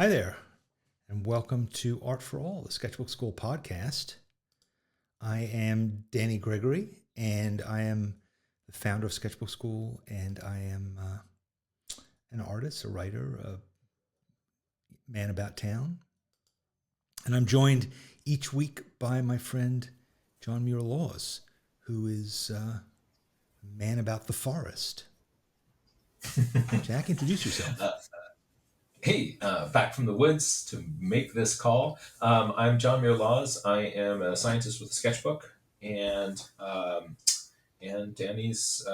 Hi there, and welcome to Art for All, the Sketchbook Skool podcast. I am Danny Gregory, and I am the founder of Sketchbook Skool, and I am an artist, a writer, a man about town. And I'm joined each week by my friend John Muir, who is a man about the forest. Jack, introduce yourself. Hey, back from the woods to make this call. I'm John Muir. I am a scientist with a sketchbook, and Danny's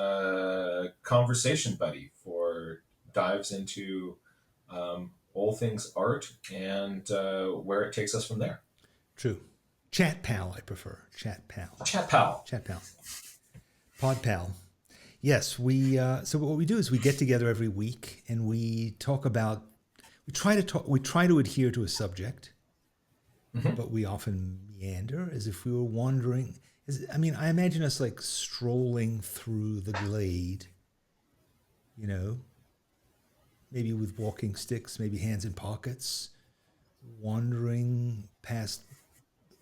conversation buddy for dives into all things art and where it takes us from there. True. Chat pal, I prefer. Chat pal. Chat pal. Chat pal. Pod pal. Yes, we. So what we do is we get together every week and we talk about. We try to talk. We try to adhere to a subject, but we often meander as if we were wandering. I imagine us like strolling through the glade. Maybe with walking sticks, maybe hands in pockets, wandering past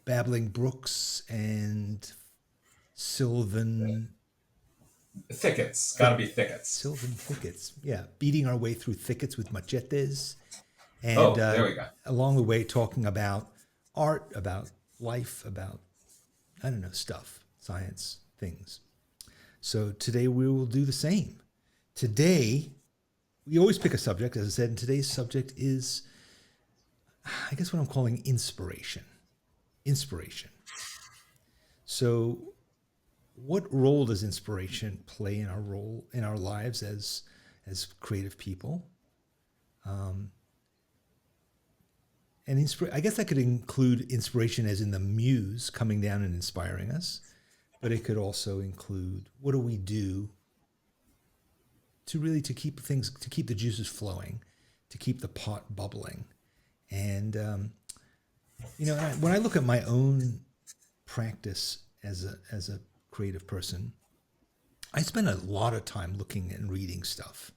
babbling brooks and sylvan Thickets. Gotta be thickets. sylvan thickets. Yeah, beating our way through thickets with machetes, and Oh, there we go. along the way talking about art, about life, about stuff, science, things. So today we will do the same. Today we always pick a subject, as I said, and today's subject is, I guess, what I'm calling inspiration. Inspiration. So, what role does inspiration play in our lives as creative people? I guess that could include inspiration as in the muse coming down and inspiring us, but it could also include what do we do to keep the juices flowing, to keep the pot bubbling. And when I look at my own practice as a creative person, I spend a lot of time looking at stuff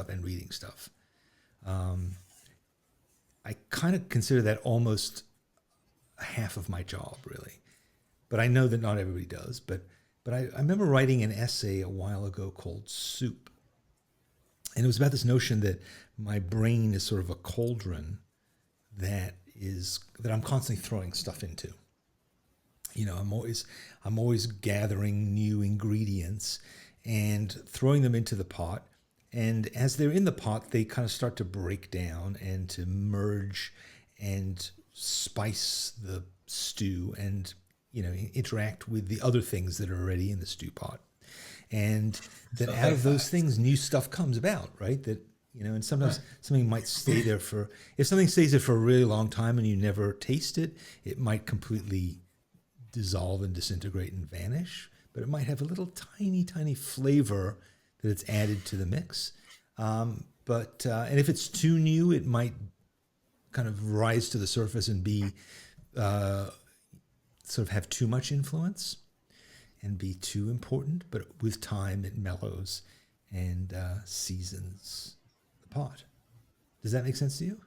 and reading stuff. I kind of consider that almost half of my job, really. But I know that not everybody does. But I remember writing an essay a while ago called Soup. And it was about this notion that my brain is sort of a cauldron that I'm constantly throwing stuff into. I'm always gathering new ingredients and throwing them into the pot. And as they're in the pot, they kind of start to break down and to merge and spice the stew and, interact with the other things that are already in the stew pot. And that out of those things, new stuff comes about, right? That, and sometimes something might stay there if something stays there for a really long time and you never taste it, it might completely dissolve and disintegrate and vanish. But it might have a little tiny, tiny flavor that it's added to the mix. And if it's too new, it might kind of rise to the surface and be sort of have too much influence and be too important. But with time, it mellows and seasons the pot. Does that make sense to you?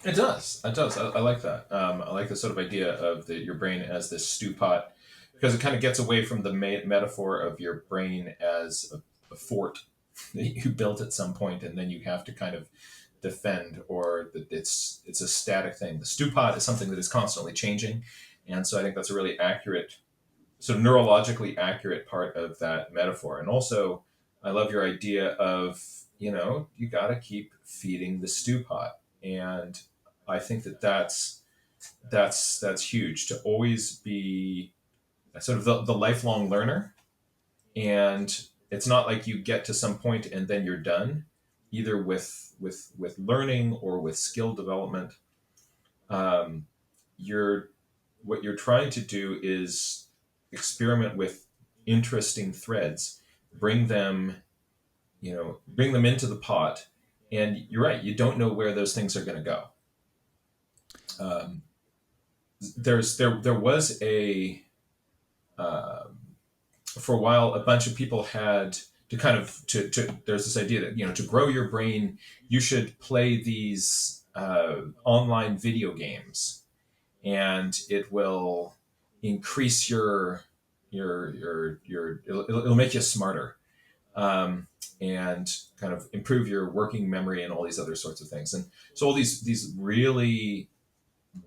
It does. It does. I like that. I like the sort of idea of your brain as this stew pot because it kind of gets away from the metaphor of your brain as a fort that you built at some point and then you have to kind of defend, or that it's a static thing. The stew pot is something that is constantly changing. And so I think that's a really accurate, sort of neurologically accurate part of that metaphor. And also, I love your idea of, you got to keep feeding the stew pot. And I think that's huge, to always be sort of the lifelong learner. And it's not like you get to some point and then you're done, either with learning or with skill development. What you're trying to do is experiment with interesting threads, bring them into the pot. And you're right, you don't know where those things are going to go. There was for a while, a bunch of people had to there's this idea that, to grow your brain, you should play these online video games, and it will increase it'll make you smarter, um, and kind of improve your working memory and all these other sorts of things. And so all these really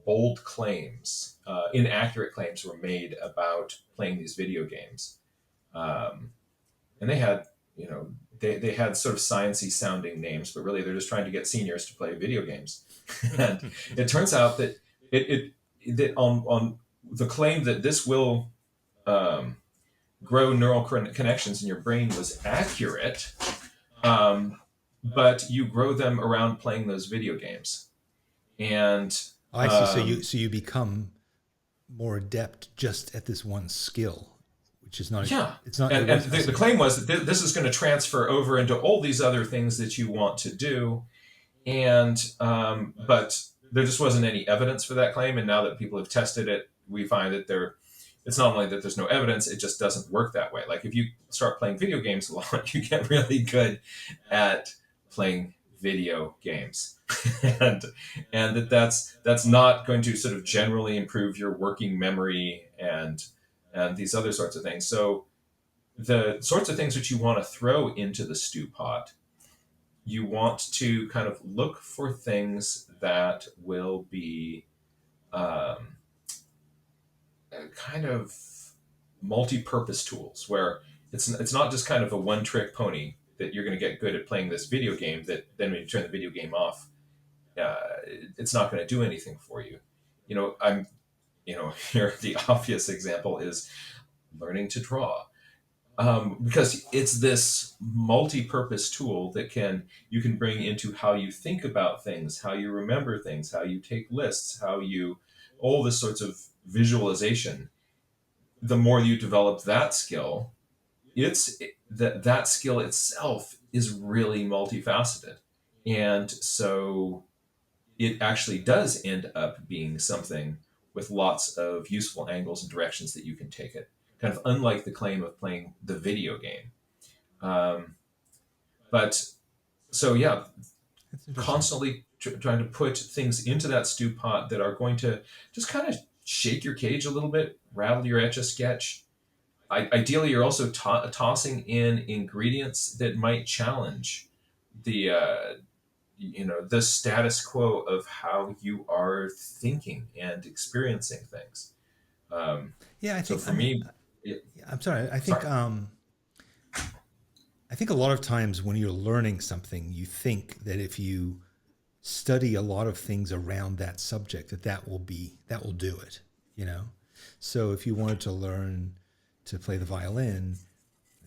bold claims, inaccurate claims, were made about playing these video games, um, and they had, you know, they had sort of sciencey sounding names, but really they're just trying to get seniors to play video games. And it turns out that that on the claim that this will um, grow neural connections in your brain was accurate, um, but you grow them around playing those video games. And I see. So you become more adept just at this one skill, which is not. yeah, It's not. It and wasn't. the claim was that this is going to transfer over into all these other things that you want to do, and but there just wasn't any evidence for that claim. And now that people have tested it, we find that it's not only that there's no evidence, it just doesn't work that way. Like if you start playing video games a lot, you get really good at playing video games. and that's not going to sort of generally improve your working memory and these other sorts of things. So the sorts of things that you want to throw into the stew pot, you want to kind of look for things that will be um, kind of multi-purpose tools, where it's not just kind of a one-trick pony that you're going to get good at playing this video game, that then when you turn the video game off, uh, it's not going to do anything for you. You know, here the obvious example is learning to draw, because it's this multi-purpose tool that you can bring into how you think about things, how you remember things, how you take lists, how you all this sorts of visualization. The more you develop that skill, that skill itself is really multifaceted, and so it actually does end up being something with lots of useful angles and directions that you can take it. Kind of unlike the claim of playing the video game. But so yeah, That's interesting. constantly trying to put things into that stew pot that are going to just kind of shake your cage a little bit, rattle your etch a sketch. Ideally, you're also tossing in ingredients that might challenge the the status quo of how you are thinking and experiencing things. Um, Yeah, I so think. for I mean, me, yeah, I'm sorry. I think. sorry. I think a lot of times when you're learning something, you think that if you study a lot of things around that subject, that will do it. You know. So if you wanted to learn to play the violin,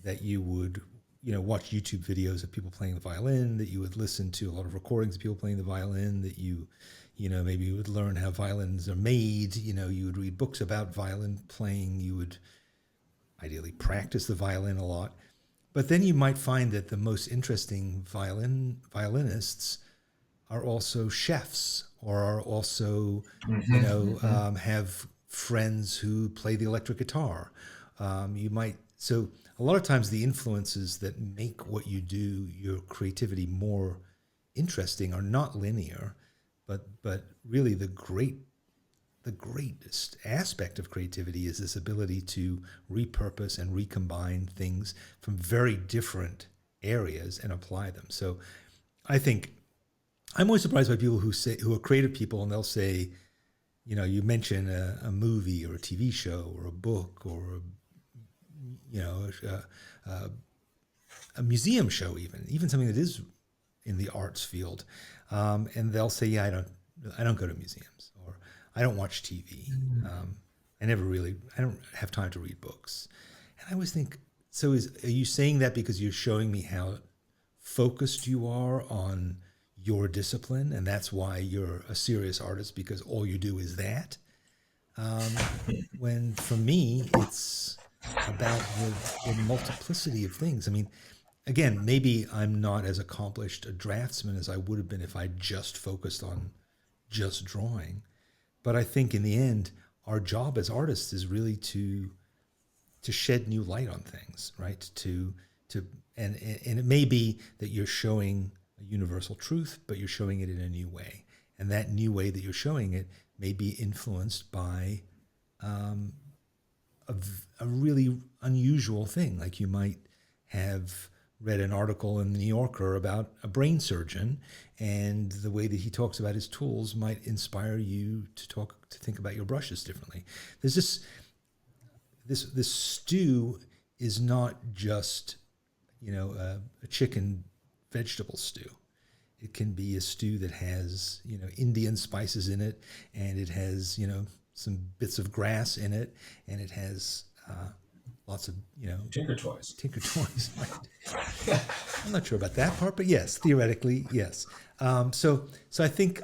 that you would, watch YouTube videos of people playing the violin, that you would listen to a lot of recordings of people playing the violin, that maybe you would learn how violins are made, you would read books about violin playing, you would ideally practice the violin a lot. But then you might find that the most interesting violinists are also chefs, or are also, have friends who play the electric guitar. So a lot of times the influences that make what you do, your creativity, more interesting are not linear, but really the greatest aspect of creativity is this ability to repurpose and recombine things from very different areas and apply them. So I think I'm always surprised by people who are creative people, and they'll say, you mention a movie or a TV show or a book or a museum show, even something that is in the arts field, and they'll say, "Yeah, I don't go to museums, or I don't watch TV. I don't have time to read books." And I always think, so are you saying that because you're showing me how focused you are on your discipline, and that's why you're a serious artist, because all you do is that? When for me, it's about the multiplicity of things. I mean, again, maybe I'm not as accomplished a draftsman as I would have been if I just focused on just drawing. But I think in the end, our job as artists is really to shed new light on things, right? And it may be that you're showing a universal truth, but you're showing it in a new way. and that new way that you're showing it may be influenced by um, a really unusual thing. Like you might have read an article in the New Yorker about a brain surgeon, and the way that he talks about his tools might inspire you to think about your brushes differently. There's this stew is not just a chicken vegetable stew. It can be a stew that has Indian spices in it, and it has some bits of grass in it, and it has lots of Tinker toys. tinker toys. I'm not sure about that part, but yes, theoretically, yes. So I think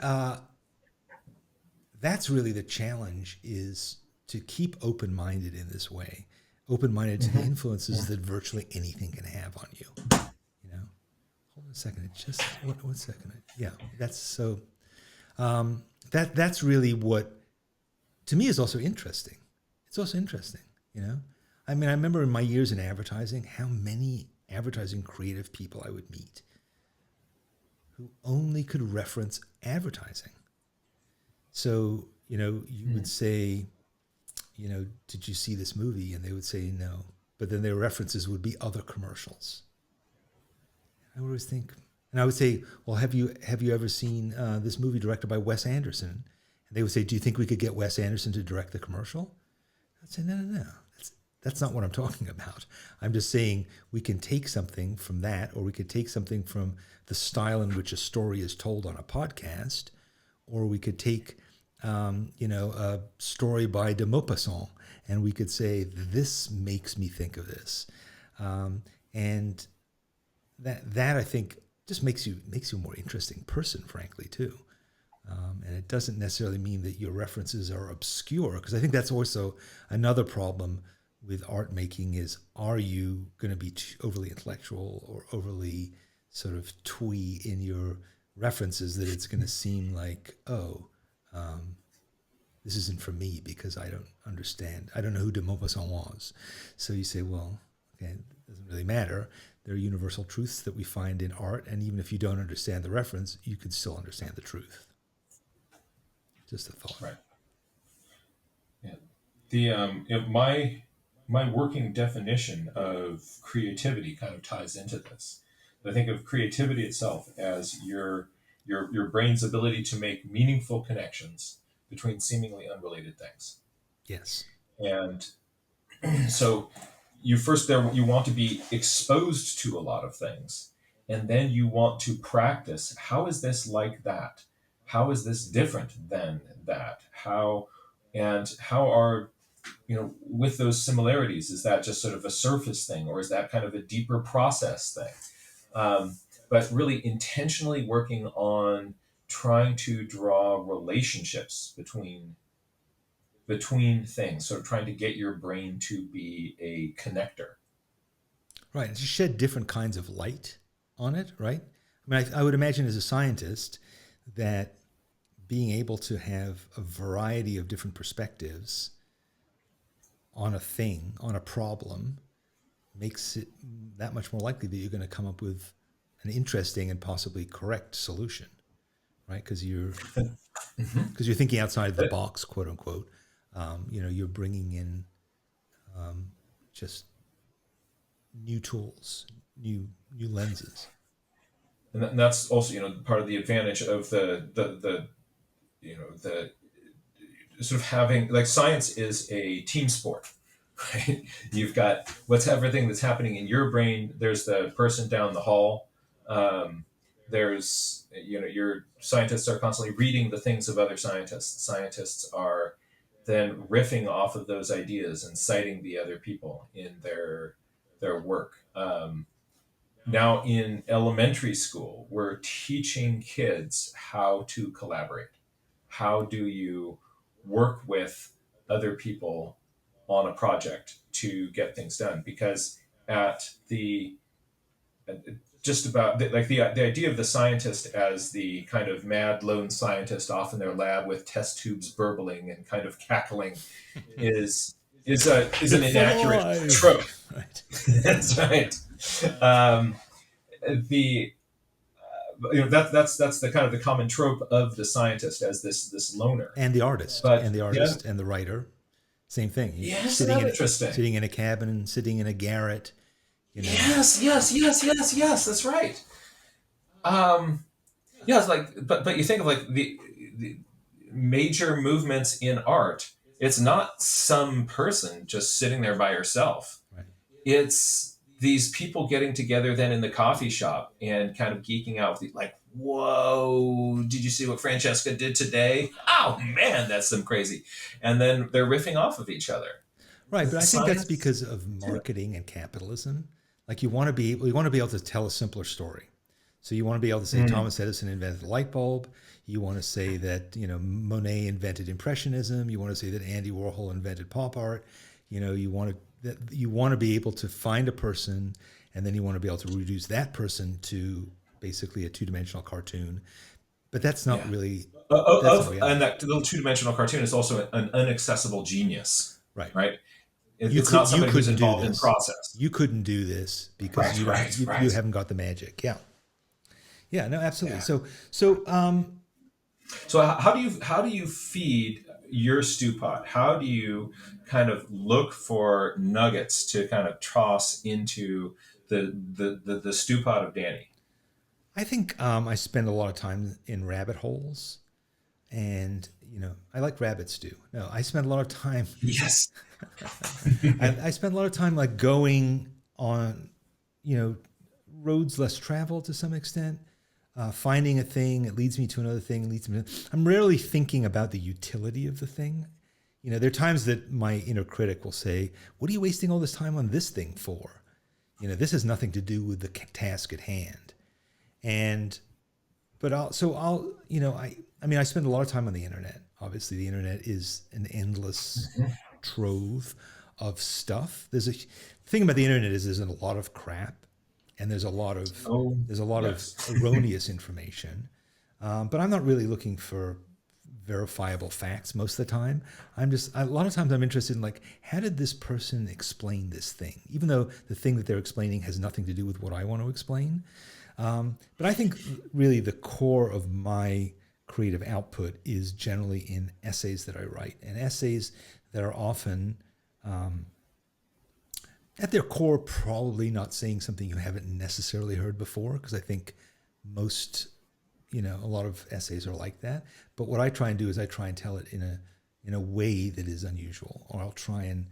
that's really the challenge, is to keep open-minded in this way, open-minded to the influences that virtually anything can have on you. Hold on a second. It just one second. Yeah, that's so. That's really what, to me, is also interesting. It's also interesting. I mean, I remember in my years in advertising, how many advertising creative people I would meet who only could reference advertising. So, you would say, did you see this movie? And they would say no. But then their references would be other commercials. I would always think, and I would say, well, have you ever seen this movie directed by Wes Anderson? And they would say, do you think we could get Wes Anderson to direct the commercial? I'd say, no. That's not what I'm talking about. I'm just saying we can take something from that, or we could take something from the style in which a story is told on a podcast, or we could take, a story by de Maupassant, and we could say, this makes me think of this. And that I think just makes you a more interesting person, frankly, too. And it doesn't necessarily mean that your references are obscure, because I think that's also another problem with art making is, are you going to be overly intellectual or overly sort of twee in your references, that it's going to seem like, this isn't for me because I don't understand. I don't know who de Maupassant was. So you say, well, okay, it doesn't really matter. There are universal truths that we find in art, and even if you don't understand the reference, you can still understand the truth. Just a thought. Right. Yeah. My working definition of creativity kind of ties into this. I think of creativity itself as your brain's ability to make meaningful connections between seemingly unrelated things. Yes. And so you want to be exposed to a lot of things, and then you want to practice, how is this like that? How is this different than that? How are, with those similarities, is that just sort of a surface thing, or is that kind of a deeper process thing? But really intentionally working on trying to draw relationships between things, sort of trying to get your brain to be a connector. Right. And to shed different kinds of light on it, right? I mean, I would imagine as a scientist that being able to have a variety of different perspectives on a thing, on a problem, makes it that much more likely that you're going to come up with an interesting and possibly correct solution, right? Because you're thinking outside the box, quote unquote. You're bringing in just new tools, new lenses, and that's also part of the advantage of the sort of having, like, science is a team sport, right? You've got everything that's happening in your brain. There's the person down the hall. There's your scientists are constantly reading the things of other scientists. Scientists are then riffing off of those ideas and citing the other people in their work. Now in elementary school, we're teaching kids how to collaborate. How do you work with other people on a project to get things done? Because just about like the idea of the scientist as the kind of mad lone scientist off in their lab with test tubes burbling and kind of cackling is an inaccurate trope. Right. That's right. that's the kind of the common trope of the scientist as this loner. And the artist, But and the yeah, artist, and the writer, same thing. isn't that interesting? Sitting in a cabin, sitting in a garret, you know. Yes. That's right. Um, yeah, it's like, but you think of like the major movements in art. It's not some person just sitting there by herself. Right. It's these people getting together then in the coffee shop and kind of geeking out with like, whoa, did you see what Francesca did today? Oh man, that's some crazy. And then they're riffing off of each other. Right, but The I think that's science. because of marketing and capitalism. Like you want to be able to tell a simpler story. So you want to be able to say Mm. Thomas Edison invented the light bulb. You want to say that, you know, Monet invented impressionism. You want to say that Andy Warhol invented pop art. You know, you want to be able to find a person, and then you want to be able to reduce that person to basically a two-dimensional cartoon. But that's not Yeah. really that's not And reality. that little two-dimensional cartoon is also an inaccessible genius, Right. right? It's not You somebody who's couldn't do involved in this. process. You couldn't do this because Right, right, you right. haven't got the magic. Yeah. Yeah, no, absolutely. Yeah. So So how do you feed your stew pot? How do you kind of look for nuggets to kind of toss into the stew pot of Danny? I think I spend a lot of time in rabbit holes, and you know, I like rabbit stew. No, I spend a lot of time. Yes. I spend a lot of time like going on, you know, roads less traveled to some extent. Finding a thing, it leads me to another thing. Leads me. I'm rarely thinking about the utility of the thing. You know, there are times that my inner critic will say, "What are you wasting all this time on this thing for? You know, this has nothing to do with the task at hand." And you know, I mean, I spend a lot of time on the internet. Obviously, the internet is an endless trove of stuff. The thing about the internet is there's a lot of crap, and Oh, there's a lot of yes. erroneous information. But I'm not really looking for verifiable facts most of the time. A lot of times I'm interested in like, how did this person explain this thing, even though the thing that they're explaining has nothing to do with what I want to explain. But I think really the core of my creative output is generally in essays that I write, and essays that are often, at their core, probably not saying something you haven't necessarily heard before, because I think most, you know, a lot of essays are like that. But what I try and do is I try and tell it in a way that is unusual, or I'll try and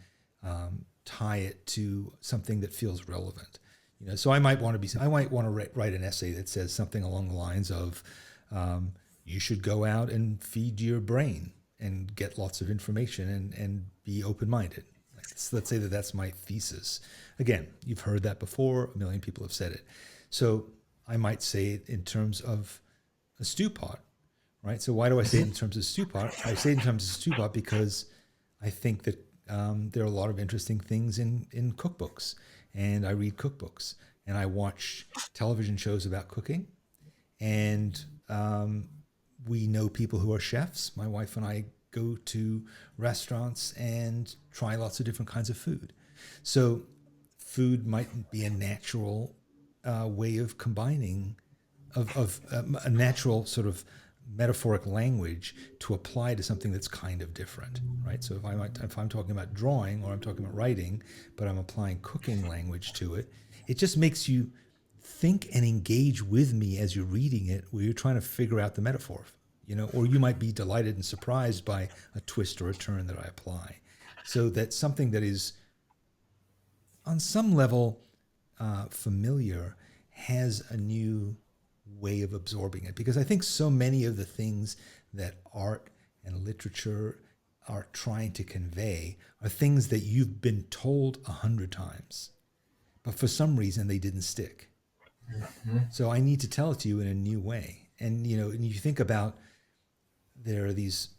tie it to something that feels relevant. You know, so I might want to write an essay that says something along the lines of, you should go out and feed your brain and get lots of information and be open-minded. Like, let's say that that's my thesis. Again, you've heard that before. A million people have said it. So I might say it in terms of a stew pot, right? So why do I say it in terms of stew pot? I say it in terms of stew pot because I think that there are a lot of interesting things in cookbooks, and I read cookbooks, and I watch television shows about cooking, and we know people who are chefs. My wife and I go to restaurants and try lots of different kinds of food. So food might be a natural way of combining, of a natural sort of metaphoric language to apply to something that's kind of different, right? So if I'm talking about drawing or I'm talking about writing, but I'm applying cooking language to it, it just makes you think and engage with me as you're reading it, where you're trying to figure out the metaphor, you know, or you might be delighted and surprised by a twist or a turn that I apply. So that's something that is on some level familiar, has a new way of absorbing it, because I think so many of the things that art and literature are trying to convey are things that you've been told 100 times, but for some reason they didn't stick. So I need to tell it to you in a new way. And you know, and you think about, there are these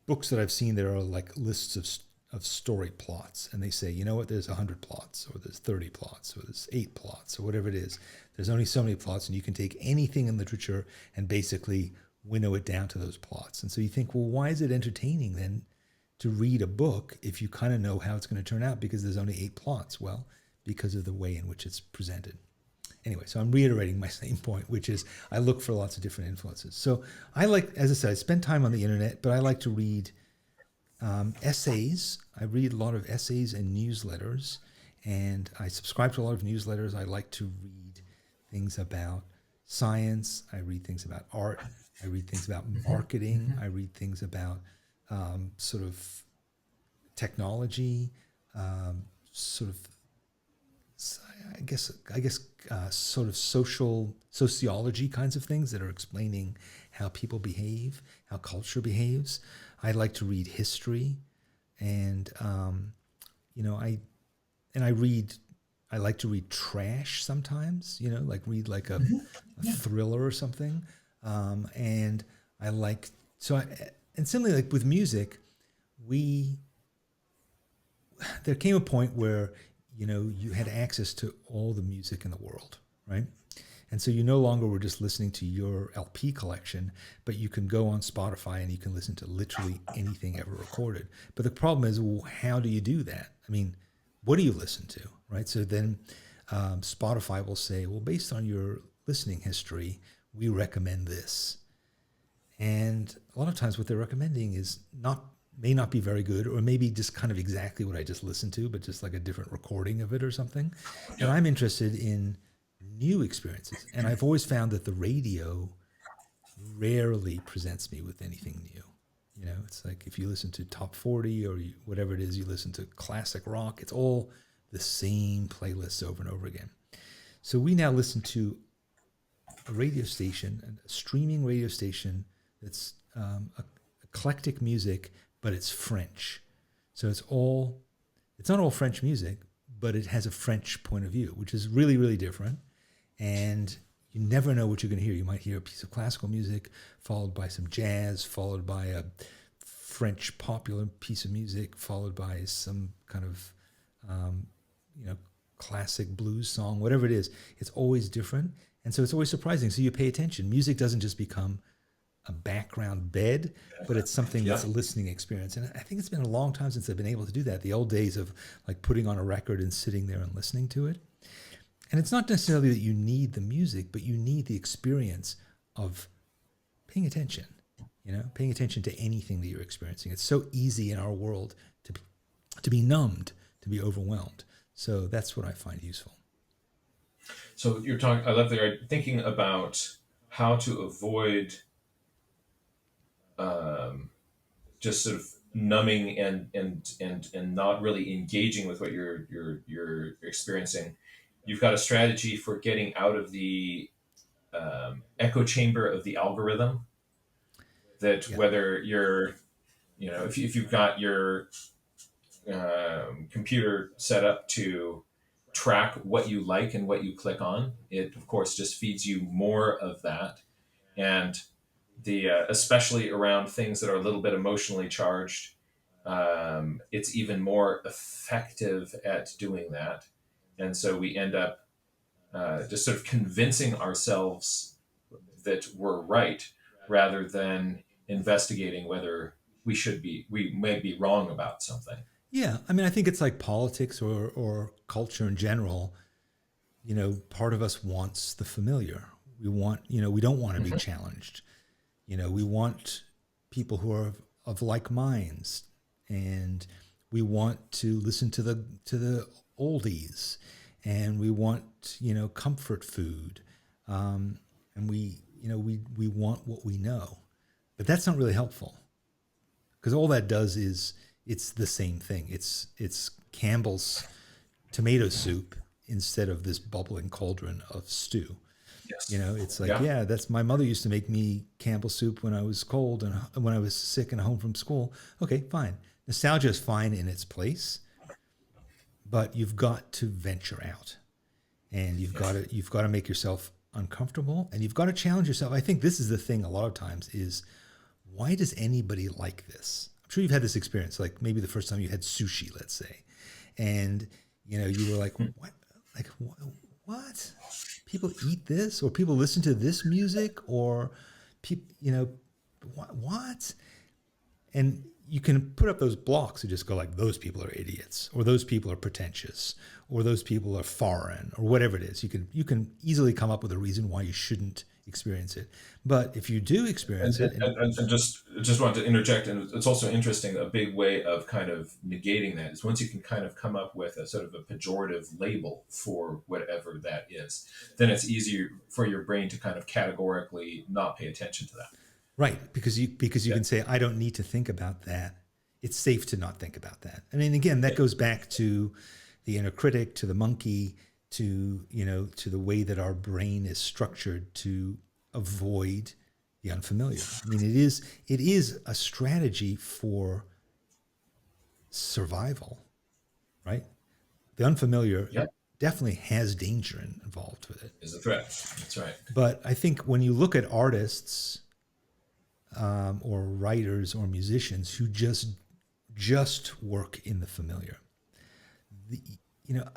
books that I've seen, there are like lists of story plots, and they say, you know what, there's 100 plots, or there's 30 plots, or there's 8 plots, or whatever it is. There's only so many plots, and you can take anything in literature and basically winnow it down to those plots. And so you think, well, why is it entertaining then to read a book if you kind of know how it's going to turn out, because there's only 8 plots? Well, because of the way in which it's presented. anyway, so I'm reiterating my same point, which is I look for lots of different influences. So I like, as I said, I spend time on the internet, but I like to read essays. I read a lot of essays and newsletters, and I subscribe to a lot of newsletters. I like to read things about science. I read things about art. I read things about marketing. I read things about sort of technology, sort of, I guess, sort of sociology kinds of things that are explaining how people behave, how culture behaves. I like to read history, and you know, I like to read trash sometimes. You know, like read like a thriller or something, and I like so. And similarly, like with music, there came a point where, you know, you had access to all the music in the world, right? And so you no longer were just listening to your LP collection, but you can go on Spotify and you can listen to literally anything ever recorded. But the problem is, well, how do you do that? I mean, what do you listen to, right? So then Spotify will say, well, based on your listening history, we recommend this. And a lot of times what they're recommending is may not be very good, or maybe just kind of exactly what I just listened to, but just like a different recording of it or something. And I'm interested in new experiences. And I've always found that the radio rarely presents me with anything new. You know, it's like if you listen to top 40 or whatever it is, you listen to classic rock, it's all the same playlists over and over again. So we now listen to a radio station, a streaming radio station that's eclectic music, but it's French. So it's not all French music, but it has a French point of view, which is really, really different. And you never know what you're going to hear. You might hear a piece of classical music followed by some jazz, followed by a French popular piece of music, followed by some kind of, you know, classic blues song, whatever it is. It's always different. And so it's always surprising. So you pay attention. Music doesn't just become a background bed, but it's something that's a listening experience. And I think it's been a long time since I've been able to do that. The old days of like putting on a record and sitting there and listening to it. And it's not necessarily that you need the music, but you need the experience of paying attention, you know, paying attention to anything that you're experiencing. It's so easy in our world to be numbed, to be overwhelmed. So that's what I find useful. So you're talking, I love that you're thinking about how to avoid just sort of numbing and not really engaging with what you're experiencing. You've got a strategy for getting out of the echo chamber of the algorithm. That whether you're, you know, if you've got your computer set up to track what you like and what you click on, it of course just feeds you more of that. And the especially around things that are a little bit emotionally charged, it's even more effective at doing that. And so we end up just sort of convincing ourselves that we're right, rather than investigating whether we may be wrong about something. Yeah. I mean, I think it's like politics or culture in general. You know, part of us wants the familiar. We want, you know, we don't want to be challenged. You know, we want people who are of like minds, and we want to listen to the oldies, and we want, you know, comfort food, and we want what we know, but that's not really helpful, because all that does is it's the same thing. It's Campbell's tomato soup instead of this bubbling cauldron of stew. Yes. You know, it's like, yeah, that's my mother used to make me Campbell soup when I was cold and when I was sick and home from school. Okay, fine. Nostalgia is fine in its place, but you've got to venture out, and you've got to make yourself uncomfortable, and you've got to challenge yourself. I think this is the thing a lot of times is, why does anybody like this? I'm sure you've had this experience, like maybe the first time you had sushi, let's say, and you know, you were like, what? Like, what? People eat this, or people listen to this music, or people, you know, what? And you can put up those blocks and just go like, those people are idiots, or those people are pretentious, or those people are foreign, or whatever it is. You can easily come up with a reason why you shouldn't experience it. But if you do experience it, And just want to interject, and it's also interesting. A big way of kind of negating that is once you can kind of come up with a sort of a pejorative label for whatever that is, then it's easier for your brain to kind of categorically not pay attention to that. right, because you Yeah. can say, I don't need to think about that. It's safe to not think about that. I mean, again, that Yeah. goes back to the inner critic, to the monkey, to to the way that our brain is structured to avoid the unfamiliar. I mean, it is a strategy for survival, right? The unfamiliar Yeah. definitely has danger involved with it. Is a threat. That's right. But I think when you look at artists or writers or musicians who just work in the familiar, the,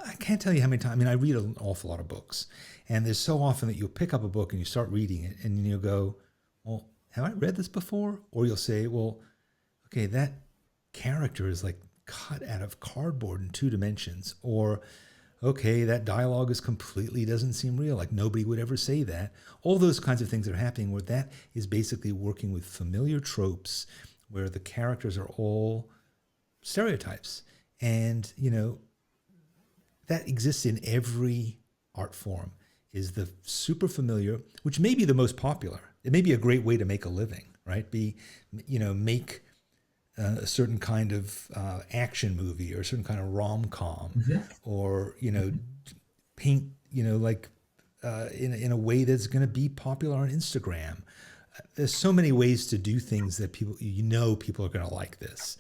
I can't tell you how many times. I mean, I read an awful lot of books, and there's so often that you'll pick up a book and you start reading it, and you'll go, "Well, have I read this before?" Or you'll say, "Well, okay, that character is like cut out of cardboard in 2 dimensions," or okay, that dialogue is completely doesn't seem real. Like nobody would ever say that. All those kinds of things are happening where that is basically working with familiar tropes where the characters are all stereotypes. And, that exists in every art form is the super familiar, which may be the most popular. It may be a great way to make a living, right? Make a certain kind of action movie or a certain kind of rom-com, or paint like in a way that's going to be popular on Instagram. There's so many ways to do things that people are going to like this.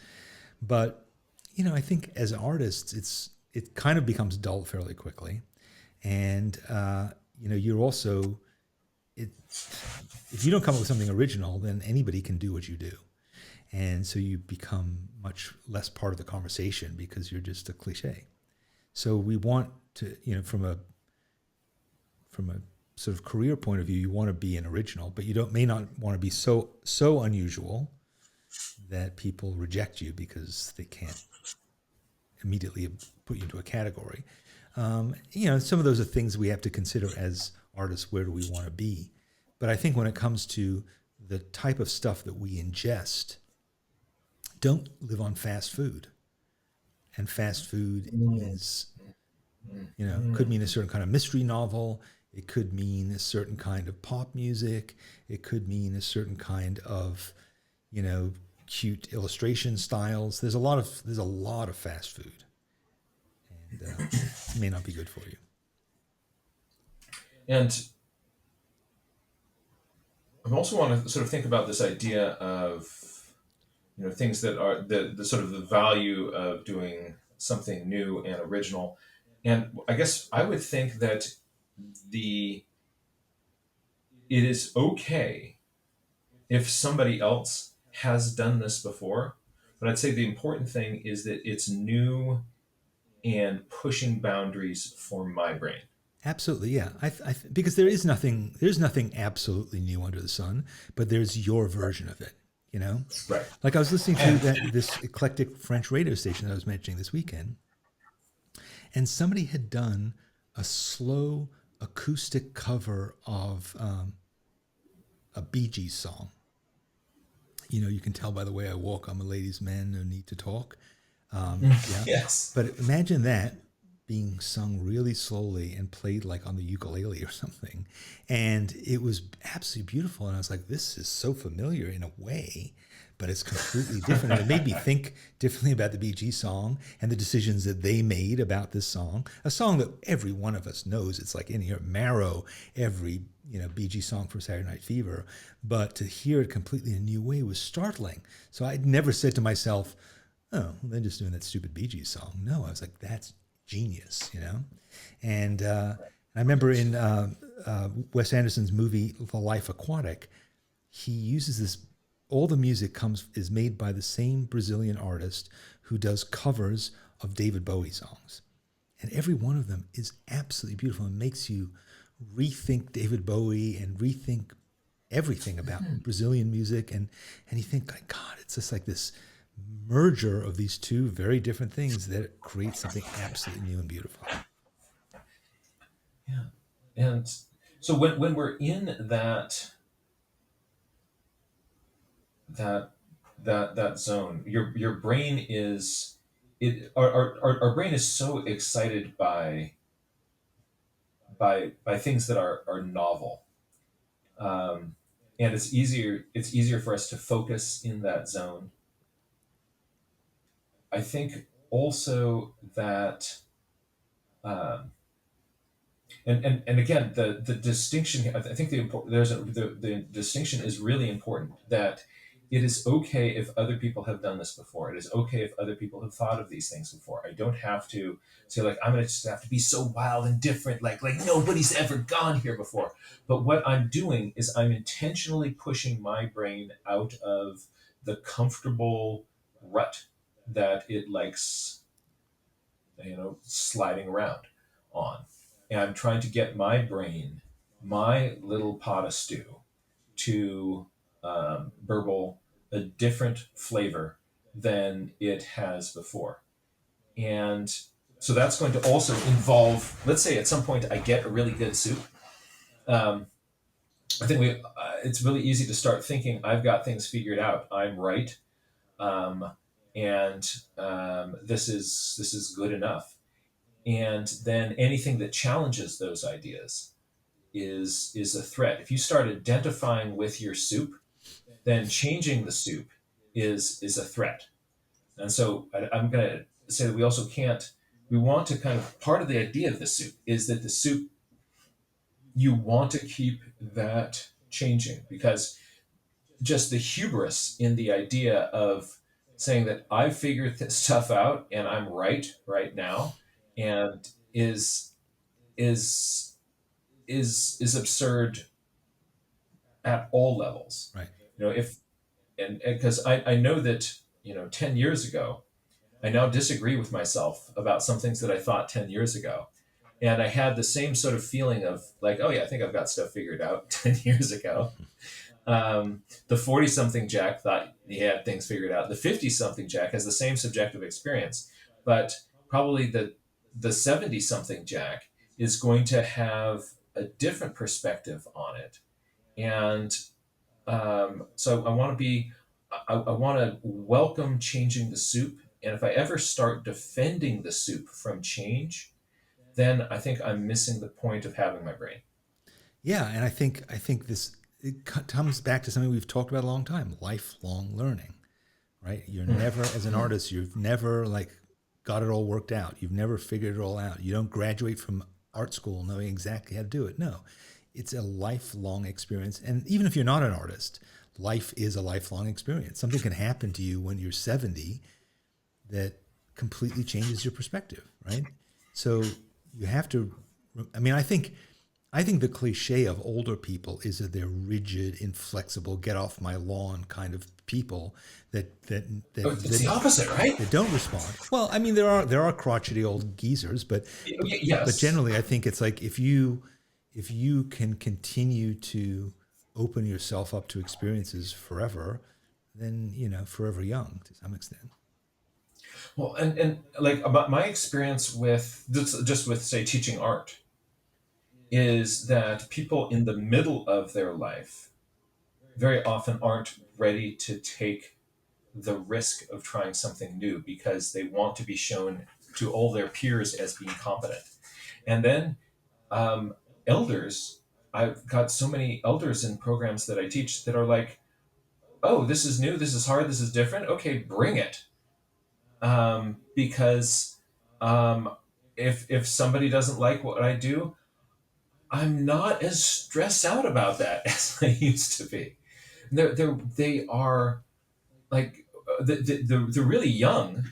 But I think as artists, it kind of becomes dull fairly quickly, and you're also if you don't come up with something original, then anybody can do what you do. And so you become much less part of the conversation because you're just a cliche. So we want to, from a sort of career point of view, you want to be an original, but you may not want to be so unusual that people reject you because they can't immediately put you into a category. Some of those are things we have to consider as artists. Where do we want to be? But I think when it comes to the type of stuff that we ingest, don't live on fast food. And fast food is, could mean a certain kind of mystery novel. It could mean a certain kind of pop music. It could mean a certain kind of, cute illustration styles. There's a lot of fast food, and it may not be good for you. And I also want to sort of think about this idea of things that are the sort of the value of doing something new and original. And I guess I would think that it is okay if somebody else has done this before, but I'd say the important thing is that it's new and pushing boundaries for my brain. Absolutely, yeah. Because there's nothing absolutely new under the sun, but there's your version of it. Right. Like I was listening to this eclectic French radio station that I was mentioning this weekend, and somebody had done a slow acoustic cover of a Bee Gees song. You can tell by the way I walk, I'm a ladies' man, no need to talk. Yeah. Yes. But imagine that being sung really slowly and played like on the ukulele or something. And it was absolutely beautiful. And I was like, this is so familiar in a way, but it's completely different. And it made me think differently about the Bee Gees song and the decisions that they made about this song. A song that every one of us knows. It's like in your marrow, every Bee Gees song from Saturday Night Fever. But to hear it completely in a new way was startling. So I'd never said to myself, oh, they're just doing that stupid Bee Gees song. No, I was like, that's genius, And I remember in Wes Anderson's movie The Life Aquatic, he uses this. All the music is made by the same Brazilian artist who does covers of David Bowie songs, and every one of them is absolutely beautiful and makes you rethink David Bowie and rethink everything about Brazilian music, and you think, like, God, it's just like this merger of these two very different things that creates something absolutely new and beautiful. Yeah. And so when we're in that that zone, your brain is it our brain is so excited by things that are novel. Um, and it's easier for us to focus in that zone. I think also that um, and again the distinction here, I think the distinction is really important, that it is okay if other people have done this before. It is okay if other people have thought of these things before. I don't have to say, like, I'm gonna just have to be so wild and different, like nobody's ever gone here before. But what I'm doing is I'm intentionally pushing my brain out of the comfortable rut that it likes, sliding around on. And I'm trying to get my brain, my little pot of stew, to burble a different flavor than it has before. And so that's going to also involve, let's say at some point I get a really good soup. Um, I think it's really easy to start thinking I've got things figured out. I'm right. Um, and this is good enough. And then anything that challenges those ideas is a threat. If you start identifying with your soup, then changing the soup is a threat. And so I'm going to say that we also can't. We want to kind of, part of the idea of the soup is that the soup, you want to keep that changing, because just the hubris in the idea of saying that I've figured this stuff out and I'm right now, and is is absurd at all levels. Right. If and because I know that 10 years ago, I now disagree with myself about some things that I thought 10 years ago. And I had the same sort of feeling of, like, oh yeah, I think I've got stuff figured out 10 years ago. The 40 something Jack thought he had things figured out. The 50 something Jack has the same subjective experience, but probably the 70 something Jack is going to have a different perspective on it. And so I want to welcome changing the soup. And if I ever start defending the soup from change, then I think I'm missing the point of having my brain. Yeah, and I think this comes back to something we've talked about a long time: lifelong learning. Right? You're never, as an artist, you've never like got it all worked out. You've never figured it all out. You don't graduate from art school knowing exactly how to do it. No, it's a lifelong experience. And even if you're not an artist, life is a lifelong experience. Something can happen to you when you're 70 that completely changes your perspective, right? So you have to. I mean, I think the cliche of older people is that they're rigid, inflexible, get off my lawn kind of people that that Oh, that it's the that, opposite, right? that don't respond. Well, I mean, there are crotchety old geezers, but Yes. generally, I think it's like if you can continue to open yourself up to experiences forever, then forever young to some extent. Well, and like, about my experience with just with, say, teaching art, is that people in the middle of their life very often aren't ready to take the risk of trying something new, because they want to be shown to all their peers as being competent. And then um, elders, I've got so many elders in programs that I teach that are like, oh, this is new, this is hard, this is different. Okay, bring it. Because um, if somebody doesn't like what I do, I'm not as stressed out about that as I used to be. They are like, the really young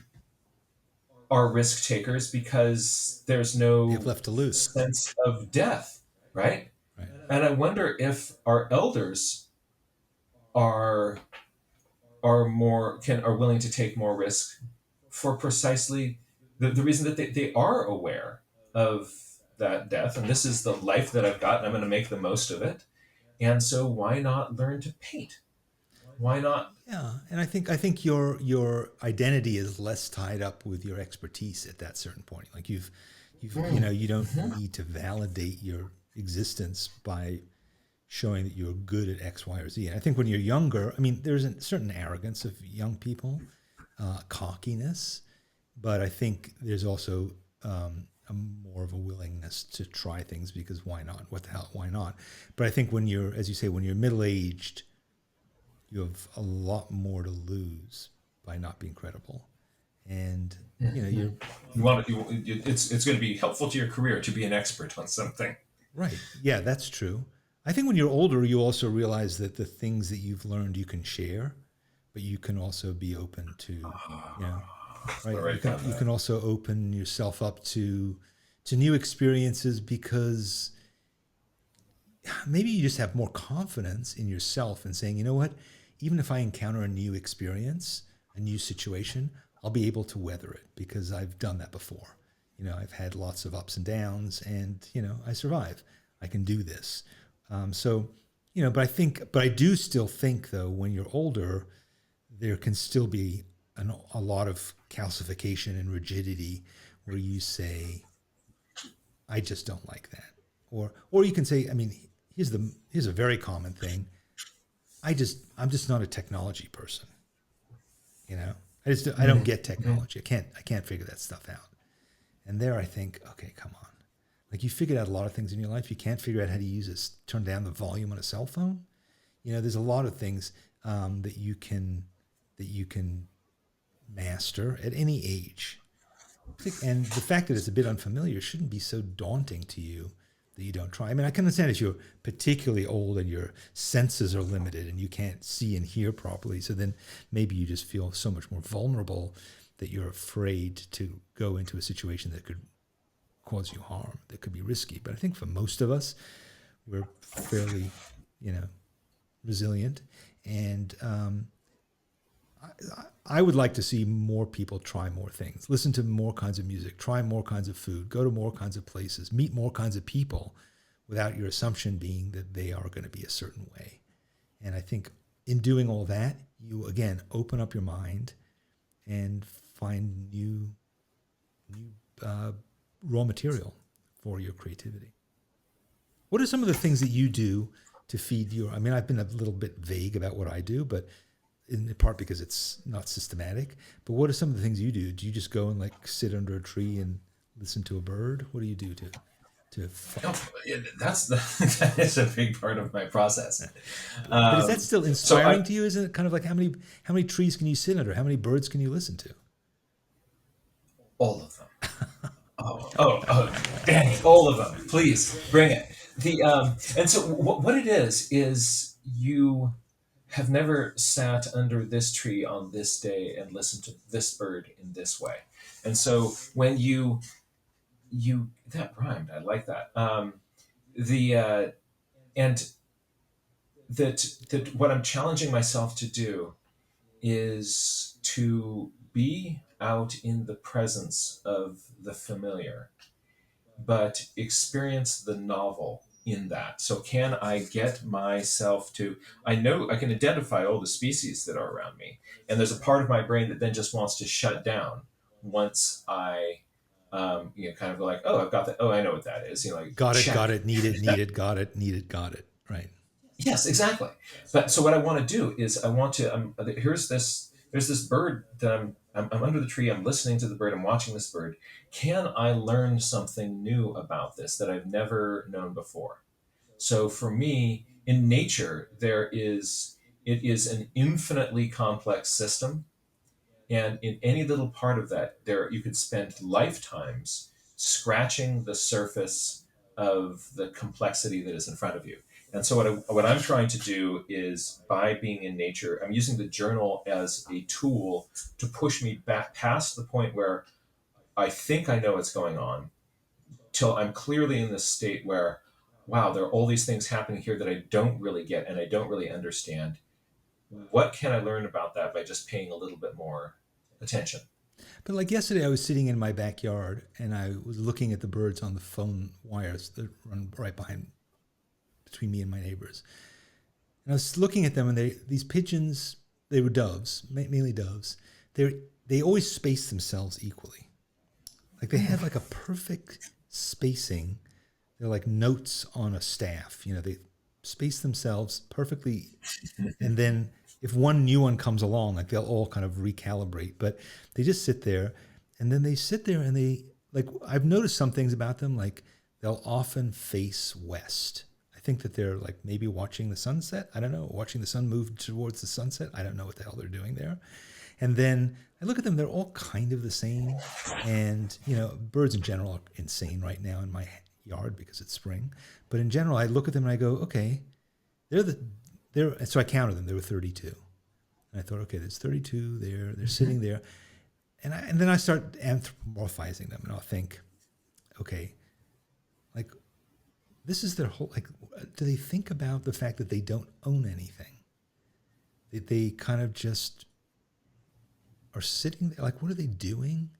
are risk takers because there's They have no left to lose, sense of death, right? right? And I wonder if our elders are are willing to take more risk for precisely the reason that they are aware of that death, and this is the life that I've got and I'm going to make the most of it. And so why not learn to paint? Why not? Yeah, and I think your identity is less tied up with your expertise at that certain point. Like you don't need to validate your existence by showing that you're good at X, Y, or Z. And I think when you're younger, I mean, there's a certain arrogance of young people, cockiness, but I think there's also a more of a willingness to try things because why not? What the hell? Why not? But I think when you're, as you say, when you're middle aged, you have a lot more to lose by not being credible, and you're You want to, it's going to be helpful to your career to be an expert on something. right. Yeah, that's true. I think when you're older, you also realize that the things that you've learned you can share, but you can also be open to, right. I'll You write can down you that. can also open yourself up to new experiences because maybe you just have more confidence in yourself and saying, you know what, even if I encounter a new experience, a new situation, I'll be able to weather it because I've done that before. I've had lots of ups and downs, and I survive. I can do this. But I do still think though, when you're older, there can still be a lot of calcification and rigidity where you say, I just don't like that. Or you can say, I mean, here's a very common thing. I'm just not a technology person. You know, I don't get Hmm. technology. I can't figure that stuff out. And there I think, okay, come on. Like you figured out a lot of things in your life. You can't figure out how to turn down the volume on a cell phone. There's a lot of things that you can master at any age. And the fact that it's a bit unfamiliar shouldn't be so daunting to you that you don't try. I mean, I can understand if you're particularly old and your senses are limited and you can't see and hear properly. So then maybe you just feel so much more vulnerable that you're afraid to go into a situation that could cause you harm, that could be risky. But I think for most of us, we're fairly, you know, resilient. And I would like to see more people try more things, listen to more kinds of music, try more kinds of food, go to more kinds of places, meet more kinds of people without your assumption being that they are going to be a certain way. And I think in doing all that, you again open up your mind and find new raw material for your creativity. What are some of the things that you do to feed your? I mean, I've been a little bit vague about what I do, but in part because it's not systematic. But what are some of the things you do? Do you just go and like sit under a tree and listen to a bird? What do you do to? Oh, yeah, that is a big part of my process. But is that still So I inspiring to you? Isn't it kind of like how many trees can you sit under? How many birds can you listen to? all of them. Danny, all of them. Please bring it. And so what it is you have never sat under this tree on this day and listened to this bird in this way. And so when you that rhymed, I like that. The and that what I'm challenging myself to do is to be out in the presence of the familiar, but experience the novel in that. So, can I get myself to? I know I can identify all the species that are around me, and there's a part of my brain that then just wants to shut down once I, kind of go like, oh, I've got that. Oh, I know what that is. Like Got check. it, needed, got it, needed, got it. Right. Yes, exactly. But so what I want to do is I want to. Here's this. There's this bird that I'm under the tree. I'm listening to the bird. I'm watching this bird. Can I learn something new about this that I've never known before? So for me, in nature, it is an infinitely complex system, and in any little part of that, there you could spend lifetimes scratching the surface of the complexity that is in front of you. And so what I'm trying to do is by being in nature, I'm using the journal as a tool to push me back past the point where I think I know what's going on till I'm clearly in this state where, wow, there are all these things happening here that I don't really get and I don't really understand. What can I learn about that by just paying a little bit more attention? But like yesterday, I was sitting in my backyard and I was looking at the birds on the phone wires that run right behind between me and my neighbors. And I was looking at them, and these pigeons, they were doves, mainly doves. They always space themselves equally. Like they have like a perfect spacing. They're like notes on a staff. They space themselves perfectly, and then if one new one comes along, like they'll all kind of recalibrate. But they just sit there, and then they sit there, and they like. I've noticed some things about them, like they'll often face west. I think that they're like maybe watching the sunset. I don't know, watching the sun move towards the sunset. I don't know what the hell they're doing there. And then I look at them, they're all kind of the same. And, birds in general are insane right now in my yard because it's spring. But in general, I look at them and I go, okay, so I counted them. There were 32. And I thought, okay, there's 32 there. They're sitting there. And then I start anthropomorphizing them, and I'll think, okay, like, this is their whole, like, do they think about the fact that they don't own anything? They kind of just are sitting there, like, what are they doing?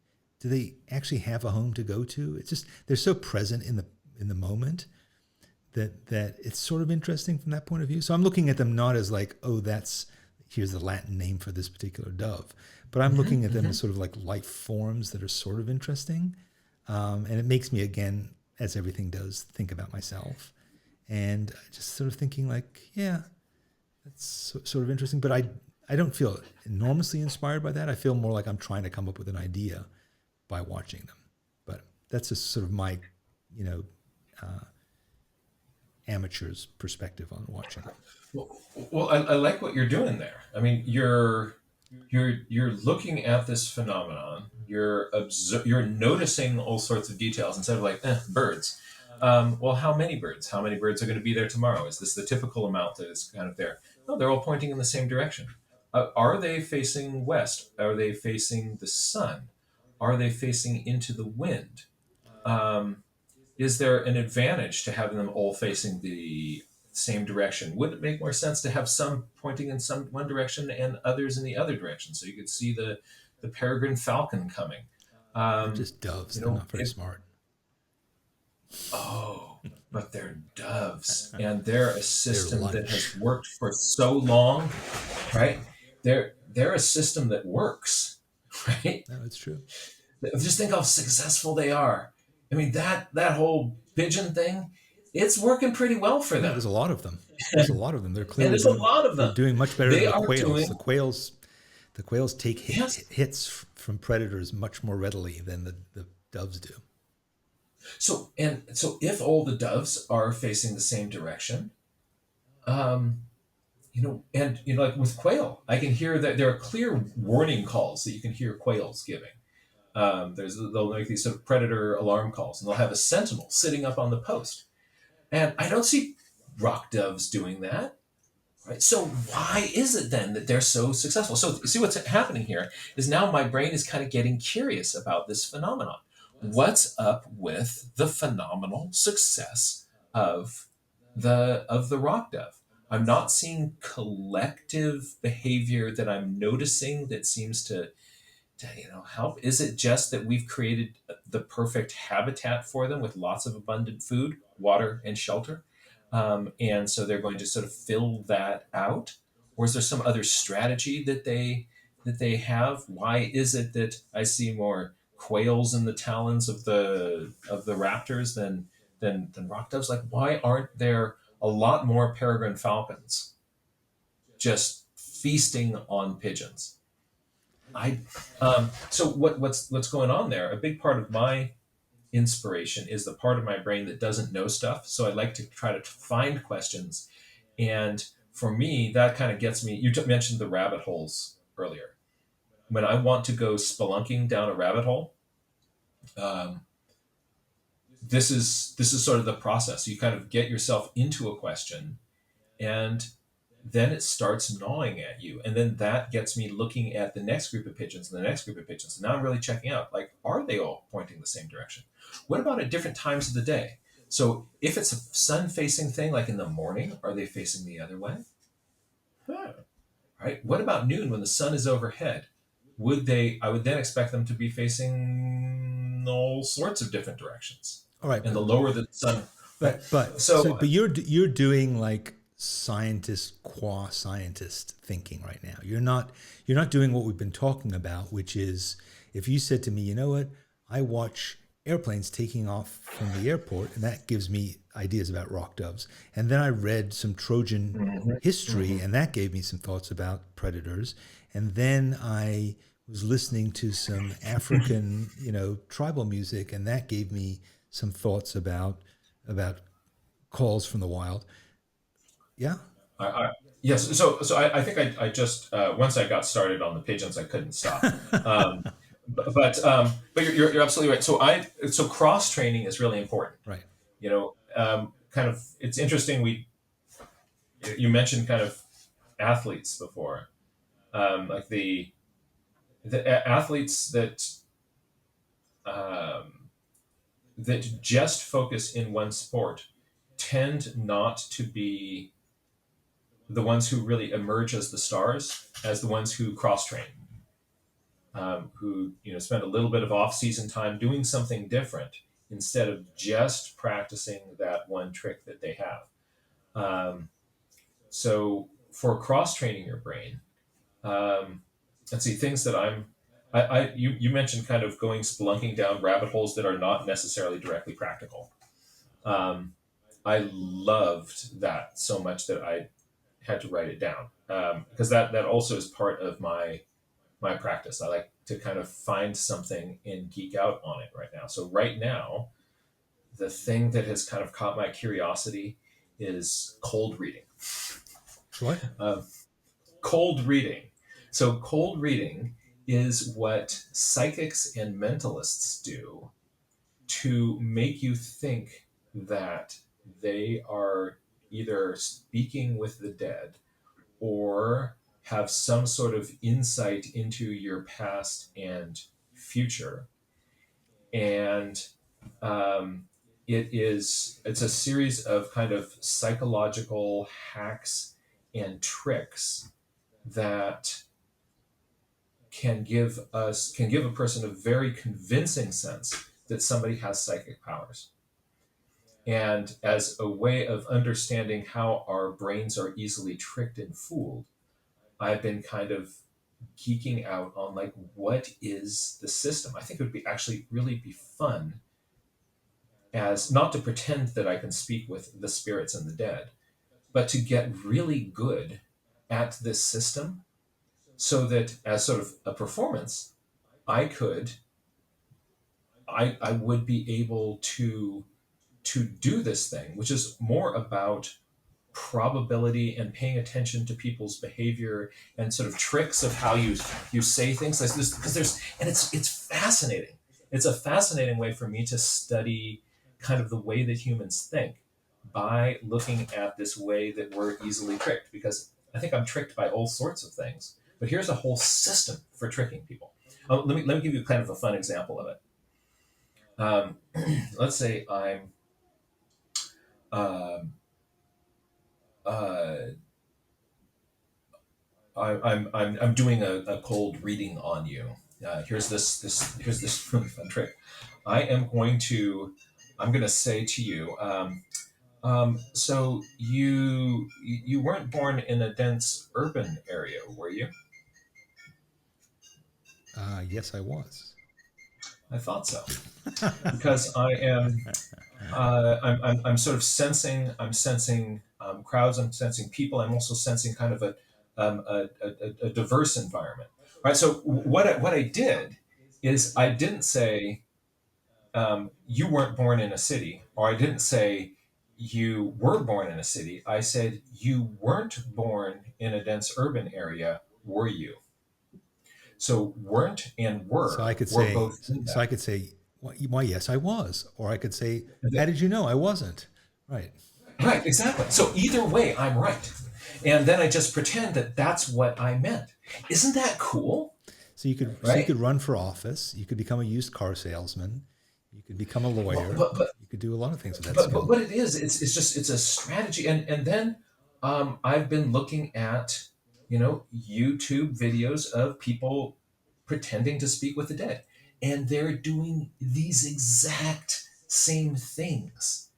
Do they actually have a home to go to? It's just, they're so present in the moment that it's sort of interesting from that point of view. So I'm looking at them not as like, oh, here's the Latin name for this particular dove, but I'm looking at them as sort of like life forms that are sort of interesting. And it makes me, again, as everything does, think about myself, and just sort of thinking like, yeah, that's sort of interesting. But I don't feel enormously inspired by that. I feel more like I'm trying to come up with an idea by watching them. But that's just sort of my, amateur's perspective on watching them. Well, I like what you're doing there. I mean, you're looking at this phenomenon. You're noticing all sorts of details instead of like birds. Well, how many birds? How many birds are going to be there tomorrow? Is this the typical amount that is kind of there? No, they're all pointing in the same direction. Are they facing west? Are they facing the sun? Are they facing into the wind? Is there an advantage to having them all facing the same direction? Would it make more sense to have some pointing in one direction and others in the other direction, so you could see the peregrine falcon coming? They're just doves. They're not very smart. Oh, but they're doves, and they're a system that has worked for so long, right? They're a system that works, right? No, it's true. Just think how successful they are. I mean, that whole pigeon thing, it's working pretty well for them. Yeah, there's a lot of them. There's a lot of them. They're clearly a lot of them. They're doing much better than the quails. The quails take hits from predators much more readily than the doves do. So if all the doves are facing the same direction, like with quail, I can hear that there are clear warning calls that you can hear quails giving. They'll make these sort of predator alarm calls, and they'll have a sentinel sitting up on the post. And I don't see rock doves doing that. Right? So why is it then that they're so successful? So see what's happening here is now my brain is kind of getting curious about this phenomenon. What's up with the phenomenal success of the rock dove? I'm not seeing collective behavior that I'm noticing that seems to help. Is it just that we've created the perfect habitat for them with lots of abundant food, water, and shelter? And so they're going to sort of fill that out? Or is there some other strategy that they have? Why is it that I see more quails in the talons of the raptors than rock doves? Like, why aren't there a lot more peregrine falcons just feasting on pigeons? So what's going on there? A big part of my inspiration is the part of my brain that doesn't know stuff. So I like to try to find questions, and for me, that kind of gets me. You mentioned the rabbit holes earlier. When I want to go spelunking down a rabbit hole, this is sort of the process. You kind of get yourself into a question, and then it starts gnawing at you. And then that gets me looking at the next group of pigeons and the next group of pigeons. And now I'm really checking out, like, are they all pointing the same direction? What about at different times of the day? So if it's a sun-facing thing, like in the morning, are they facing the other way? Right. What about noon when the sun is overhead? I would then expect them to be facing all sorts of different directions. All right. And the lower the sun. But you're doing like scientist qua scientist thinking right now. You're not doing what we've been talking about, which is if you said to me, you know what, I watch airplanes taking off from the airport, and that gives me ideas about rock doves. And then I read some Trojan Hmm. history, Hmm. and that gave me some thoughts about predators. And then I was listening to some African, tribal music, and that gave me some thoughts about calls from the wild. Yeah. I, yes. So I think I just once I got started on the pigeons, I couldn't stop. Um, but you're absolutely right. So cross training is really important. Right. Kind of it's interesting. You mentioned kind of athletes before, like the athletes um, that just focus in one sport tend not to be the ones who really emerge as the stars, as the ones who cross train, who spend a little bit of off-season time doing something different instead of just practicing that one trick that they have. So for cross training your brain, um, let's see things that you mentioned kind of going spelunking down rabbit holes that are not necessarily directly practical. Um, I loved that so much that I had to write it down because that also is part of my practice. I like to kind of find something and geek out on it right now. So right now, the thing that has kind of caught my curiosity is cold reading. What? Uh, Cold reading. So cold reading is what psychics and mentalists do to make you think that they are either speaking with the dead or have some sort of insight into your past and future. And um, it's a series of kind of psychological hacks and tricks that can give a person a very convincing sense that somebody has psychic powers. And as a way of understanding how our brains are easily tricked and fooled, I've been kind of geeking out on like what is the system. I think it would be actually really be fun as not to pretend that I can speak with the spirits and the dead, but to get really good at this system so that as sort of a performance, I could I would be able to do this thing, which is more about probability and paying attention to people's behavior and sort of tricks of how you say things like this because there's and it's fascinating. It's a fascinating way for me to study kind of the way that humans think by looking at this way that we're easily tricked because I think I'm tricked by all sorts of things, but here's a whole system for tricking people. Let me give you kind of a fun example of it. um, let's say um, uh, I'm doing a cold reading on you. Here's this really fun trick. I am going to I'm going to say to you. So you weren't born in a dense urban area, were you? Yes, I was. I thought so because I am. I'm sort of sensing. I'm sensing crowds. I'm sensing people. I'm also sensing kind of a diverse environment. Right. So what I did is I didn't say you weren't born in a city, or I didn't say you were born in a city. I said you weren't born in a dense urban area, were you? So weren't and So I could were say, both in so I that. could say, why, yes, I was, or I could say, how did you know I wasn't? Right. Right, exactly. So either way, I'm right. And then I just pretend that that's what I meant. Isn't that cool? So you could Right? run for office. You could become a used car salesman. You could become a Well, lawyer. but You could do a lot of things with that but skill. what it is, it's just it's a strategy. And then I've been looking at YouTube videos of people pretending to speak with the dead, and they're doing these exact same things,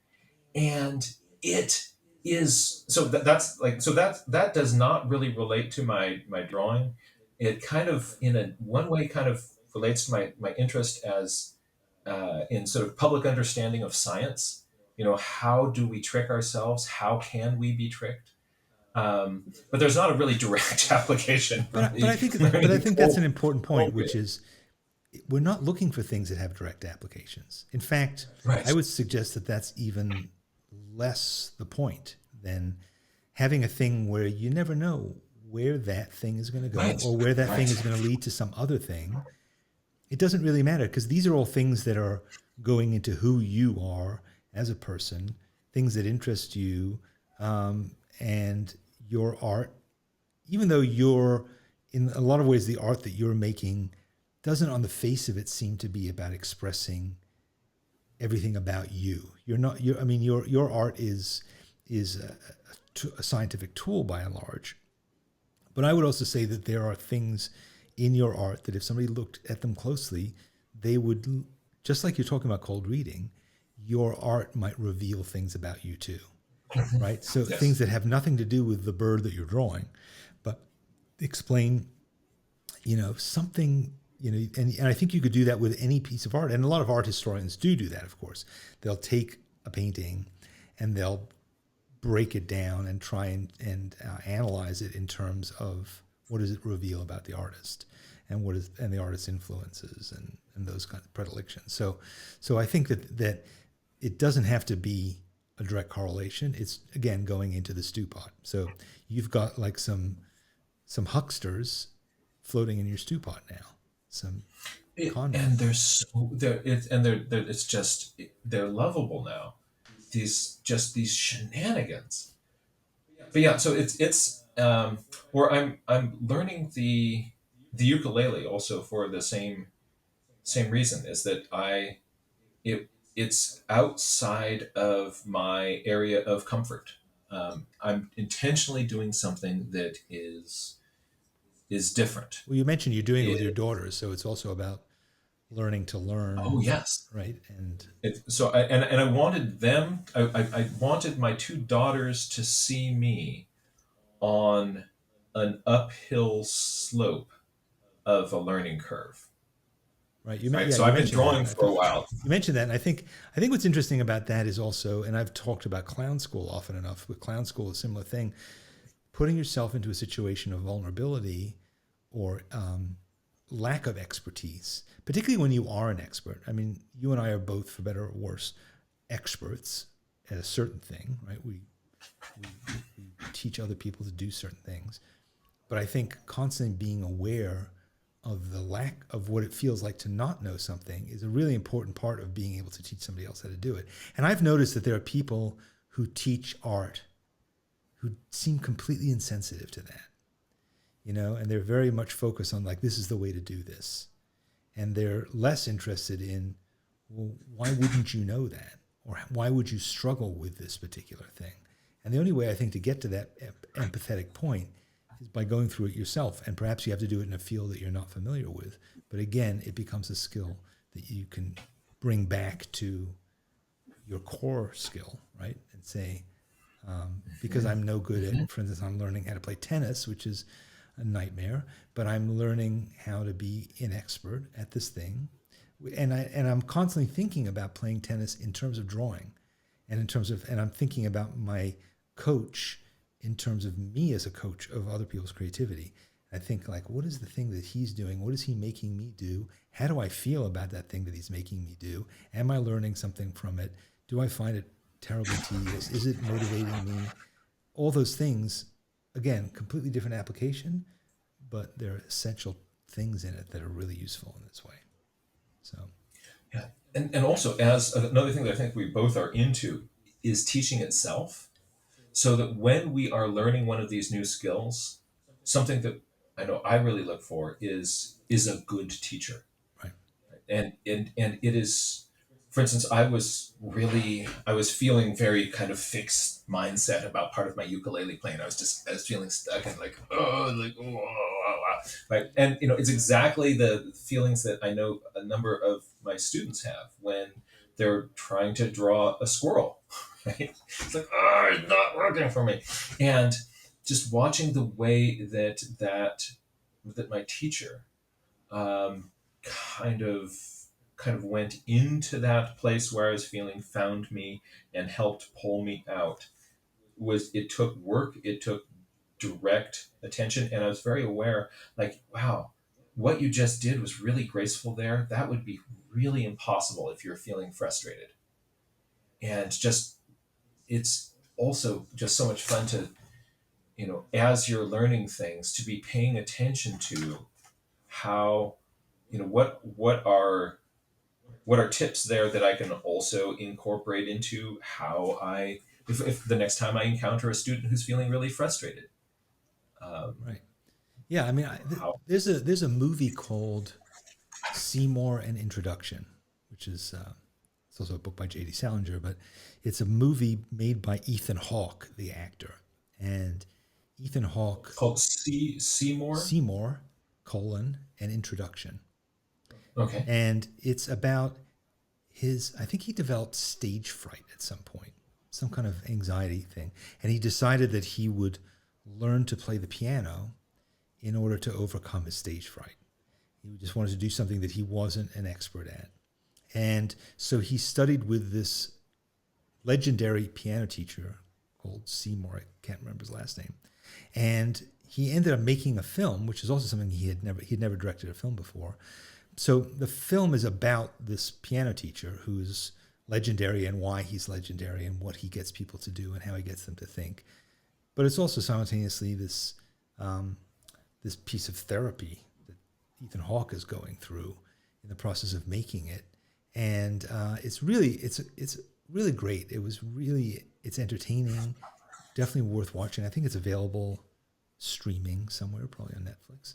and it is so that's like so that does not really relate to my drawing. It kind of in a one way kind of relates to my interest as in sort of public understanding of science. How do we trick ourselves? How can we be tricked? But there's not a really direct application for But me I think but I learning think that's an important point, pole. which is we're not looking for things that have direct applications. In fact, Right. I would suggest that that's even less the point than having a thing where you never know where that thing is going to go Right. or where that thing Right. is going to lead to some other thing. It doesn't really matter because these are all things that are going into who you are as a person, things that interest you, and your art. Even though you're, in a lot of ways, the art that you're making doesn't, on the face of it, seem to be about expressing everything about you. You're not. I mean, your art is a scientific tool by and large. But I would also say that there are things in your art that if somebody looked at them closely, they would, just like you're talking about cold reading, your art might reveal things about you too, right? So things Yes. that have nothing to do with the bird that you're drawing, but explain, something, and I think you could do that with any piece of art. And a lot of art historians do that, of course. They'll take a painting and they'll break it down and try and analyze it in terms of what does it reveal about the artist and and the artist's influences and those kinds of predilections. So I think that it doesn't have to be a direct correlation. It's again going into the stew pot. So you've got like some hucksters floating in your stew pot now, some con men. And they're so they're it's just they're lovable now. These shenanigans. But yeah, so it's or I'm learning the ukulele also for the same reason is that it's outside of my area of comfort. I'm intentionally doing something that is different. Well, you mentioned you're doing it with your It, daughters, so it's also about learning to oh learn, yes. right? And So and I wanted them. I wanted my two daughters to see me on an uphill slope of a learning curve. right, Right. yeah, So you I've been mentioned that. drawing I for think a while. you mentioned that, and I think what's interesting about that is also, and I've talked about clown school often enough. With clown school, a similar thing, putting yourself into a situation of vulnerability or lack of expertise, particularly when you are an expert. I mean, you and I are both, for better or worse, experts at a certain thing, right? We teach other people to do certain things. But I think constantly being aware of the lack of what it feels like to not know something is a really important part of being able to teach somebody else how to do it. And I've noticed that there are people who teach art who seem completely insensitive to that, and they're very much focused on like, this is the way to do this. And they're less interested in, well, why wouldn't you know that? Or why would you struggle with this particular thing? And the only way I think to get to that empathetic point is by going through it yourself. And perhaps you have to do it in a field that you're not familiar with. But again, it becomes a skill that you can bring back to your core skill, right? And say, because I'm no good Mhm. at, for instance, I'm learning how to play tennis, which is a nightmare, but I'm learning how to be an expert at this thing. And I'm constantly thinking about playing tennis in terms of drawing and and I'm thinking about my coach in terms of me as a coach of other people's creativity. I think like, what is the thing that he's doing? What is he making me do? How do I feel about that thing that he's making me do? Am I learning something from it? Do I find it terribly tedious? Is it motivating me? All those things, again, completely different application, but there are essential things in it that are really useful in this way. So, Yeah. And also as another thing that I think we both are into is teaching itself. So that when we are learning one of these new skills, something that I know I really look for is a good teacher. right. And it is, for instance, I was feeling very kind of fixed mindset about part of my ukulele playing. I was feeling stuck and like, right. And it's exactly the feelings that I know a number of my students have when they're trying to draw a squirrel. Right? It's like, oh, it's not working for me. And just watching the way that my teacher um, kind of kind of went into that place where I was feeling, found me, and helped pull me out. Was it took work, it took direct attention, and I was very aware, like, wow, what you just did was really graceful there. That would be really impossible if you're feeling frustrated. And just it's also just so much fun to, as you're learning things, to be paying attention to how, what are tips there that I can also incorporate into how if the next time I encounter a student who's feeling really frustrated, um, Right. Yeah. I mean, how there's a movie called Seymour and Introduction, which is it's also a book by J.D. Salinger, but it's a movie made by Ethan Hawke, the actor, and Ethan Hawke, called Seymour. Seymour colon and Introduction, Okay. and it's about his. I think he developed stage fright at some point, some kind of anxiety thing, and he decided that he would learn to play the piano in order to overcome his stage fright. He just wanted to do something that he wasn't an expert at. And so he studied with this legendary piano teacher called Seymour. I can't remember his last name. And he ended up making a film, which is also something he'd never directed a film before. So the film is about this piano teacher who's legendary and why he's legendary and what he gets people to do and how he gets them to think. But it's also simultaneously this piece of therapy that Ethan Hawke is going through in the process of making it, and it's really great. It's entertaining, definitely worth watching. I think it's available streaming somewhere, probably on Netflix,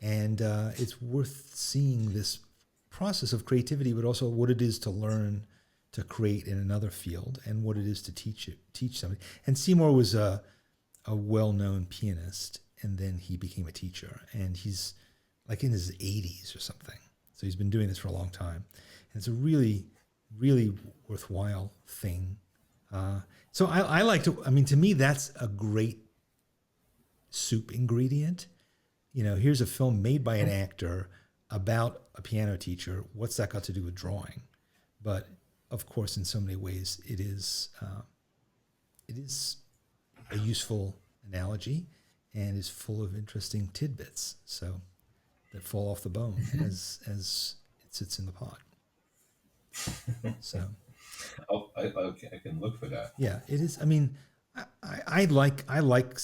and it's worth seeing this process of creativity, but also what it is to learn to create in another field and what it is to teach somebody. And Seymour was a well-known pianist, and then he became a teacher, and he's like in his 80s or something. So he's been doing this for a long time, and it's a really, really worthwhile thing. So I like to. I mean, to me, that's a great soup ingredient. Here's a film made by an actor about a piano teacher. What's that got to do with drawing? But of course, in so many ways, it is a useful analogy and is full of interesting tidbits. So that fall off the bone as it sits in the pot. So I can look for that. yeah, it is. I mean, I like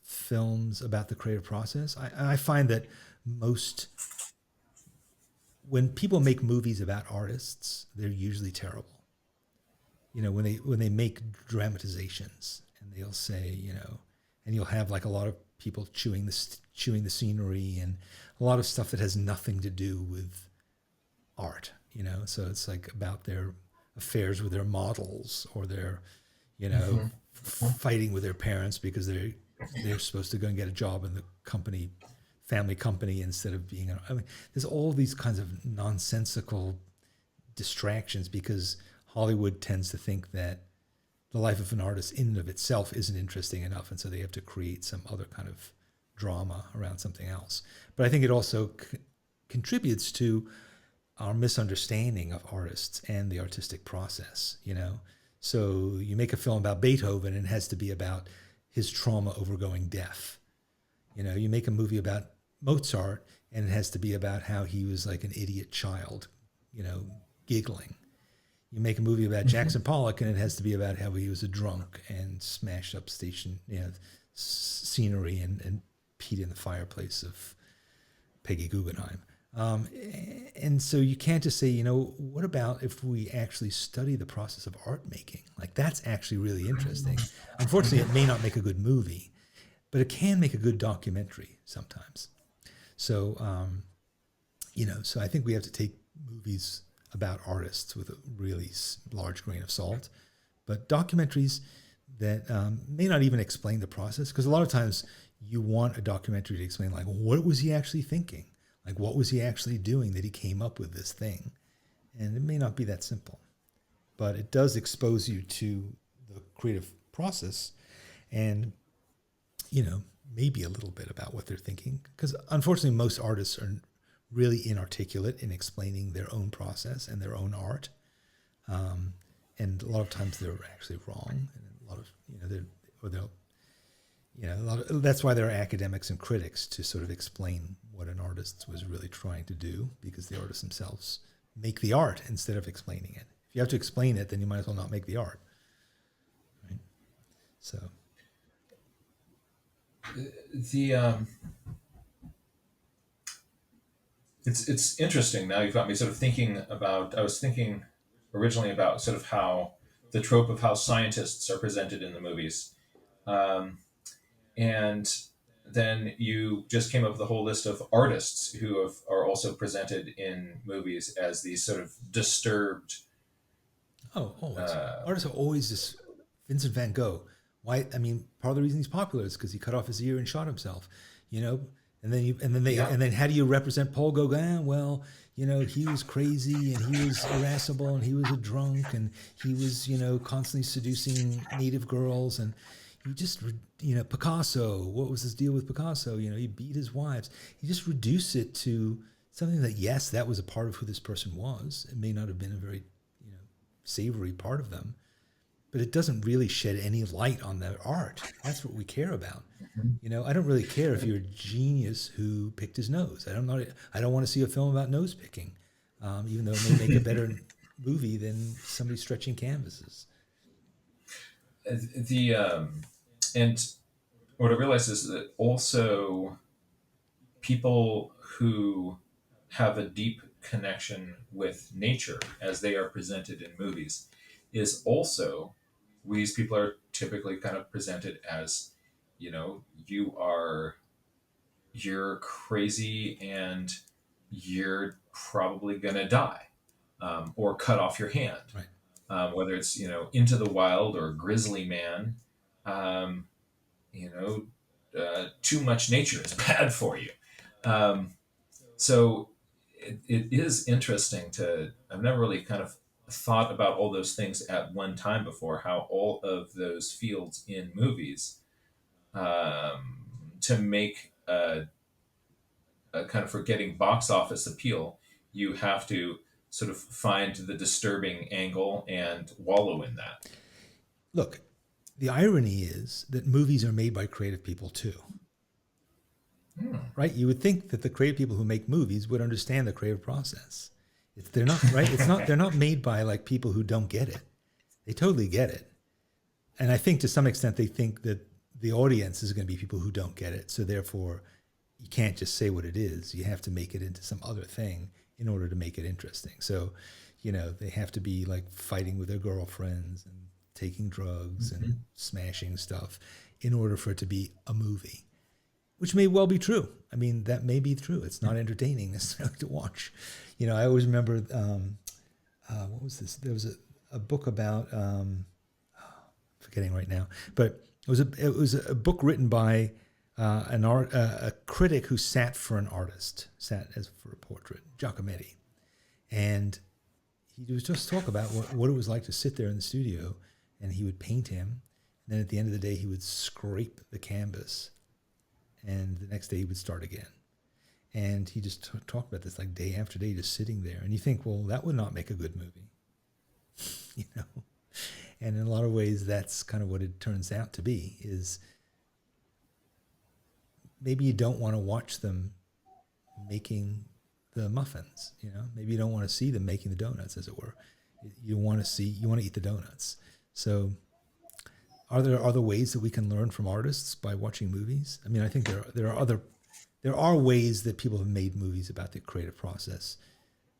films about the creative process. I find that when people make movies about artists, they're usually terrible. When they make dramatizations, and they'll say, and you'll have like a lot of people chewing the scenery and a lot of stuff that has nothing to do with art. So it's like about their affairs with their models, or their fighting with their parents because they're supposed to go and get a job in the family company instead of being I mean, there's all these kinds of nonsensical distractions because Hollywood tends to think that the life of an artist in and of itself isn't interesting enough, and so they have to create some other kind of drama around something else. But I think it also contributes to our misunderstanding of artists and the artistic process. So you make a film about Beethoven, and it has to be about his trauma over going deaf. You make a movie about Mozart, and it has to be about how he was like an idiot child, giggling. You make a movie about Jackson Pollock, and it has to be about how he was a drunk and smashed up scenery and peed in the fireplace of Peggy Guggenheim. And so you can't just say, what about if we actually study the process of art making? Like, that's actually really interesting. Unfortunately, it may not make a good movie, but it can make a good documentary sometimes. So, so I think we have to take movies about artists with a really large grain of salt, but documentaries that may not even explain the process, because a lot of times you want a documentary to explain, like, what was he actually thinking? Like, what was he actually doing that he came up with this thing? And it may not be that simple, but it does expose you to the creative process, and maybe a little bit about what they're thinking, because unfortunately most artists are really inarticulate in explaining their own process and their own art, and a lot of times they're actually wrong, and a lot of that's why there are academics and critics to sort of explain what an artist was really trying to do, because the artists themselves make the art instead of explaining it. If you have to explain it, then you might as well not make the art, right? So it's interesting. Now you've got me sort of thinking about. I was thinking originally about sort of how the trope of how scientists are presented in the movies, um, and then you just came up with a whole list of artists who are also presented in movies as these sort of disturbed. always Uh, artists are always this. Vincent van Gogh, why? I mean, part of the reason he's popular is because he cut off his ear and shot himself, you know. yeah, And then how do you represent Paul Gauguin? Well, he was crazy and he was irascible and he was a drunk and he was, constantly seducing native girls, and he just, Picasso. What was his deal with Picasso? He beat his wives. He just reduced it to something that, yes, that was a part of who this person was. It may not have been a very, savory part of them, but it doesn't really shed any light on their art. That's what we care about. I don't really care if you're a genius who picked his nose. I don't want to see a film about nose picking, even though it may make a better movie than somebody stretching canvases. the and what I realized is that also people who have a deep connection with nature as they are presented in movies is also these people are typically kind of presented as you're crazy and you're probably gonna die, or cut off your hand, Right. whether it's Into the Wild or Grizzly Man. um, you know Too much nature is bad for you. um, so it is interesting to I've never really kind of thought about all those things at one time before, how all of those fields in movies, to make a kind of for getting box office appeal, you have to sort of find the disturbing angle and wallow in that. Look, the irony is that movies are made by creative people too, Hmm. right? You would think that the creative people who make movies would understand the creative process. They're not, right. They're not made by like people who don't get it. They totally get it. And I think to some extent they think that the audience is going to be people who don't get it. So therefore you can't just say what it is. You have to make it into some other thing in order to make it interesting. So, they have to be like fighting with their girlfriends and taking drugs and smashing stuff in order for it to be a movie, which may well be true. I mean, that may be true. It's not entertaining necessarily to watch. I always remember, what was this? There was a book about, forgetting right now, but it was a book written by a critic who sat for an artist, sat as for a portrait, Giacometti, and he was just talk about what it was like to sit there in the studio, and he would paint him, and then at the end of the day he would scrape the canvas, and the next day he would start again, and he just talked about this like day after day, just sitting there, and you think, well, that would not make a good movie, And in a lot of ways, that's kind of what it turns out to be, is maybe you don't want to watch them making the muffins, maybe you don't want to see them making the donuts, as it were. You want to eat the donuts. So are there other ways that we can learn from artists by watching movies? I mean, I think there are ways that people have made movies about the creative process,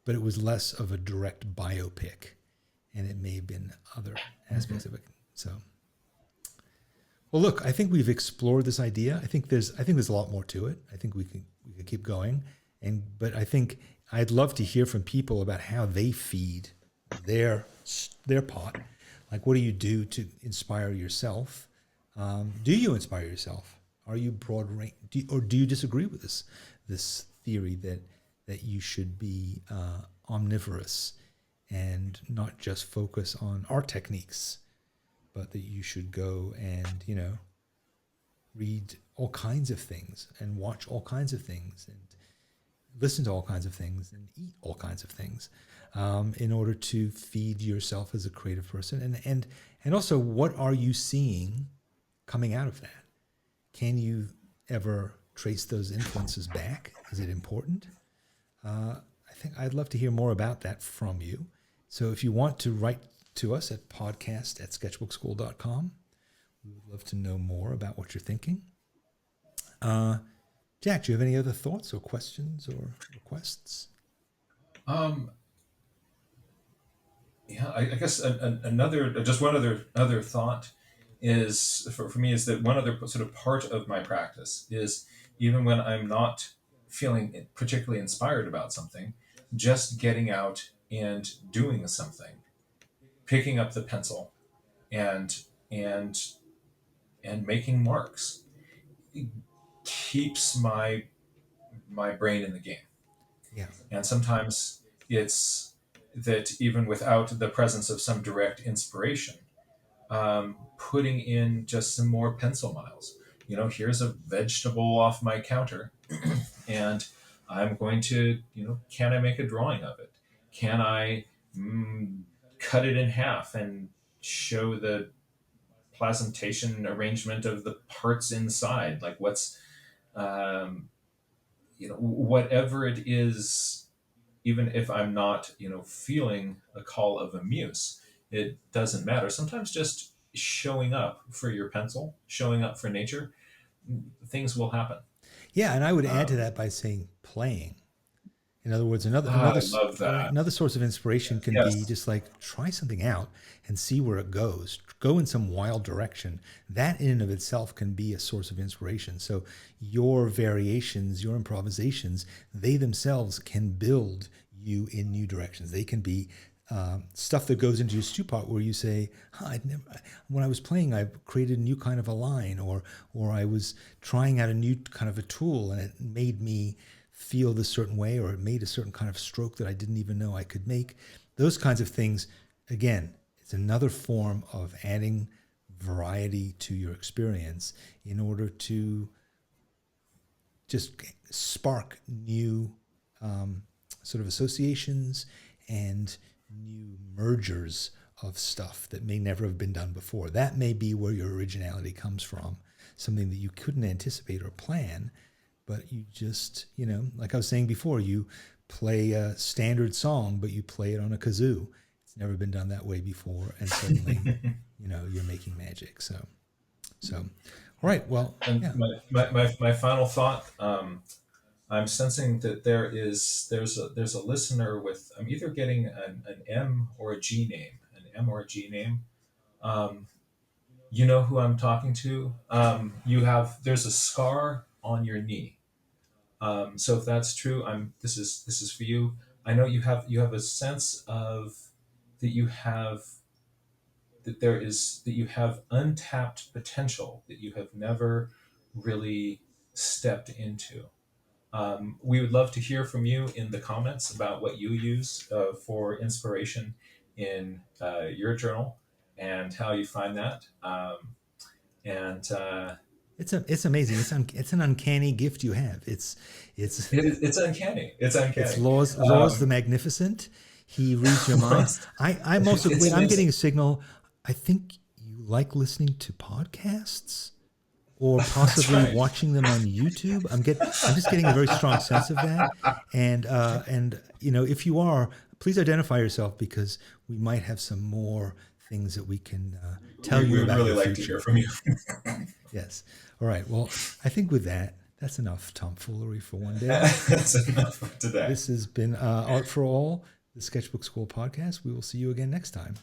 but it was less of a direct biopic, and it may have been other aspects of it. So, well, look, I think we've explored this idea. I think there's a lot more to it. I think we could keep going, but I think I'd love to hear from people about how they feed their pot. Like, what do you do to inspire yourself? Do you inspire yourself? Are you broad range, or do you disagree with this theory that you should be omnivorous and not just focus on art techniques, but that you should go and, read all kinds of things and watch all kinds of things and listen to all kinds of things and eat all kinds of things in order to feed yourself as a creative person. And also, what are you seeing coming out of that? Can you ever trace those influences back? Is it important? I think I'd love to hear more about that from you. So if you want to write to us at podcast@sketchbookskool.com, we would love to know more about what you're thinking. Jack, do you have any other thoughts or questions or requests? Yeah, I guess one other thought is for me is that one other sort of part of my practice is, even when I'm not feeling particularly inspired about something, just getting out and doing something, picking up the pencil and and making marks, it keeps my brain in the game. Yeah. And sometimes it's that even without the presence of some direct inspiration, putting in just some more pencil miles. Here's a vegetable off my counter, and I'm going to, can I make a drawing of it? Can I cut it in half and show the presentation arrangement of the parts inside? Like whatever it is, even if I'm not, feeling a call of a muse, it doesn't matter. Sometimes just showing up for your pencil, showing up for nature, things will happen. Yeah, and I would add to that by saying playing. In other words, another I love that. another source of inspiration can be just like try something out and see where it goes. Go in some wild direction. That in and of itself can be a source of inspiration. So your variations, your improvisations, they themselves can build you in new directions. They can be stuff that goes into your stewpot where you say, when I was playing, I created a new kind of a line, or I was trying out a new kind of a tool and it made me feel this certain way, or it made a certain kind of stroke that I didn't even know I could make. Those kinds of things, again, it's another form of adding variety to your experience in order to just spark new sort of associations and new mergers of stuff that may never have been done before. That may be where your originality comes from, something that you couldn't anticipate or plan, but you just, like I was saying before, you play a standard song, but you play it on a kazoo. It's never been done that way before, and suddenly, you're making magic. So, all right. Well, and yeah. my final thought. I'm sensing that there's a listener with, I'm either getting an M or a G name. You know who I'm talking to. There's a scar on your knee. So if that's true, this is for you. I know you have a sense of that you have untapped potential that you have never really stepped into. We would love to hear from you in the comments about what you use for inspiration in your journal and how you find that. It's amazing. It's an uncanny gift you have. It's uncanny. It's uncanny. It's Laws the Magnificent. He reads your mind. I'm also I'm getting a signal. I think you like listening to podcasts, or possibly watching them on YouTube. I'm just getting a very strong sense of that. And if you are, please identify yourself, because we might have some more things that we can tell you about. We would really like to hear from you. Yes. All right. Well, I think with that, that's enough tomfoolery for one day. That's enough for today. This has been Art for All, the Sketchbook Skool podcast. We will see you again next time.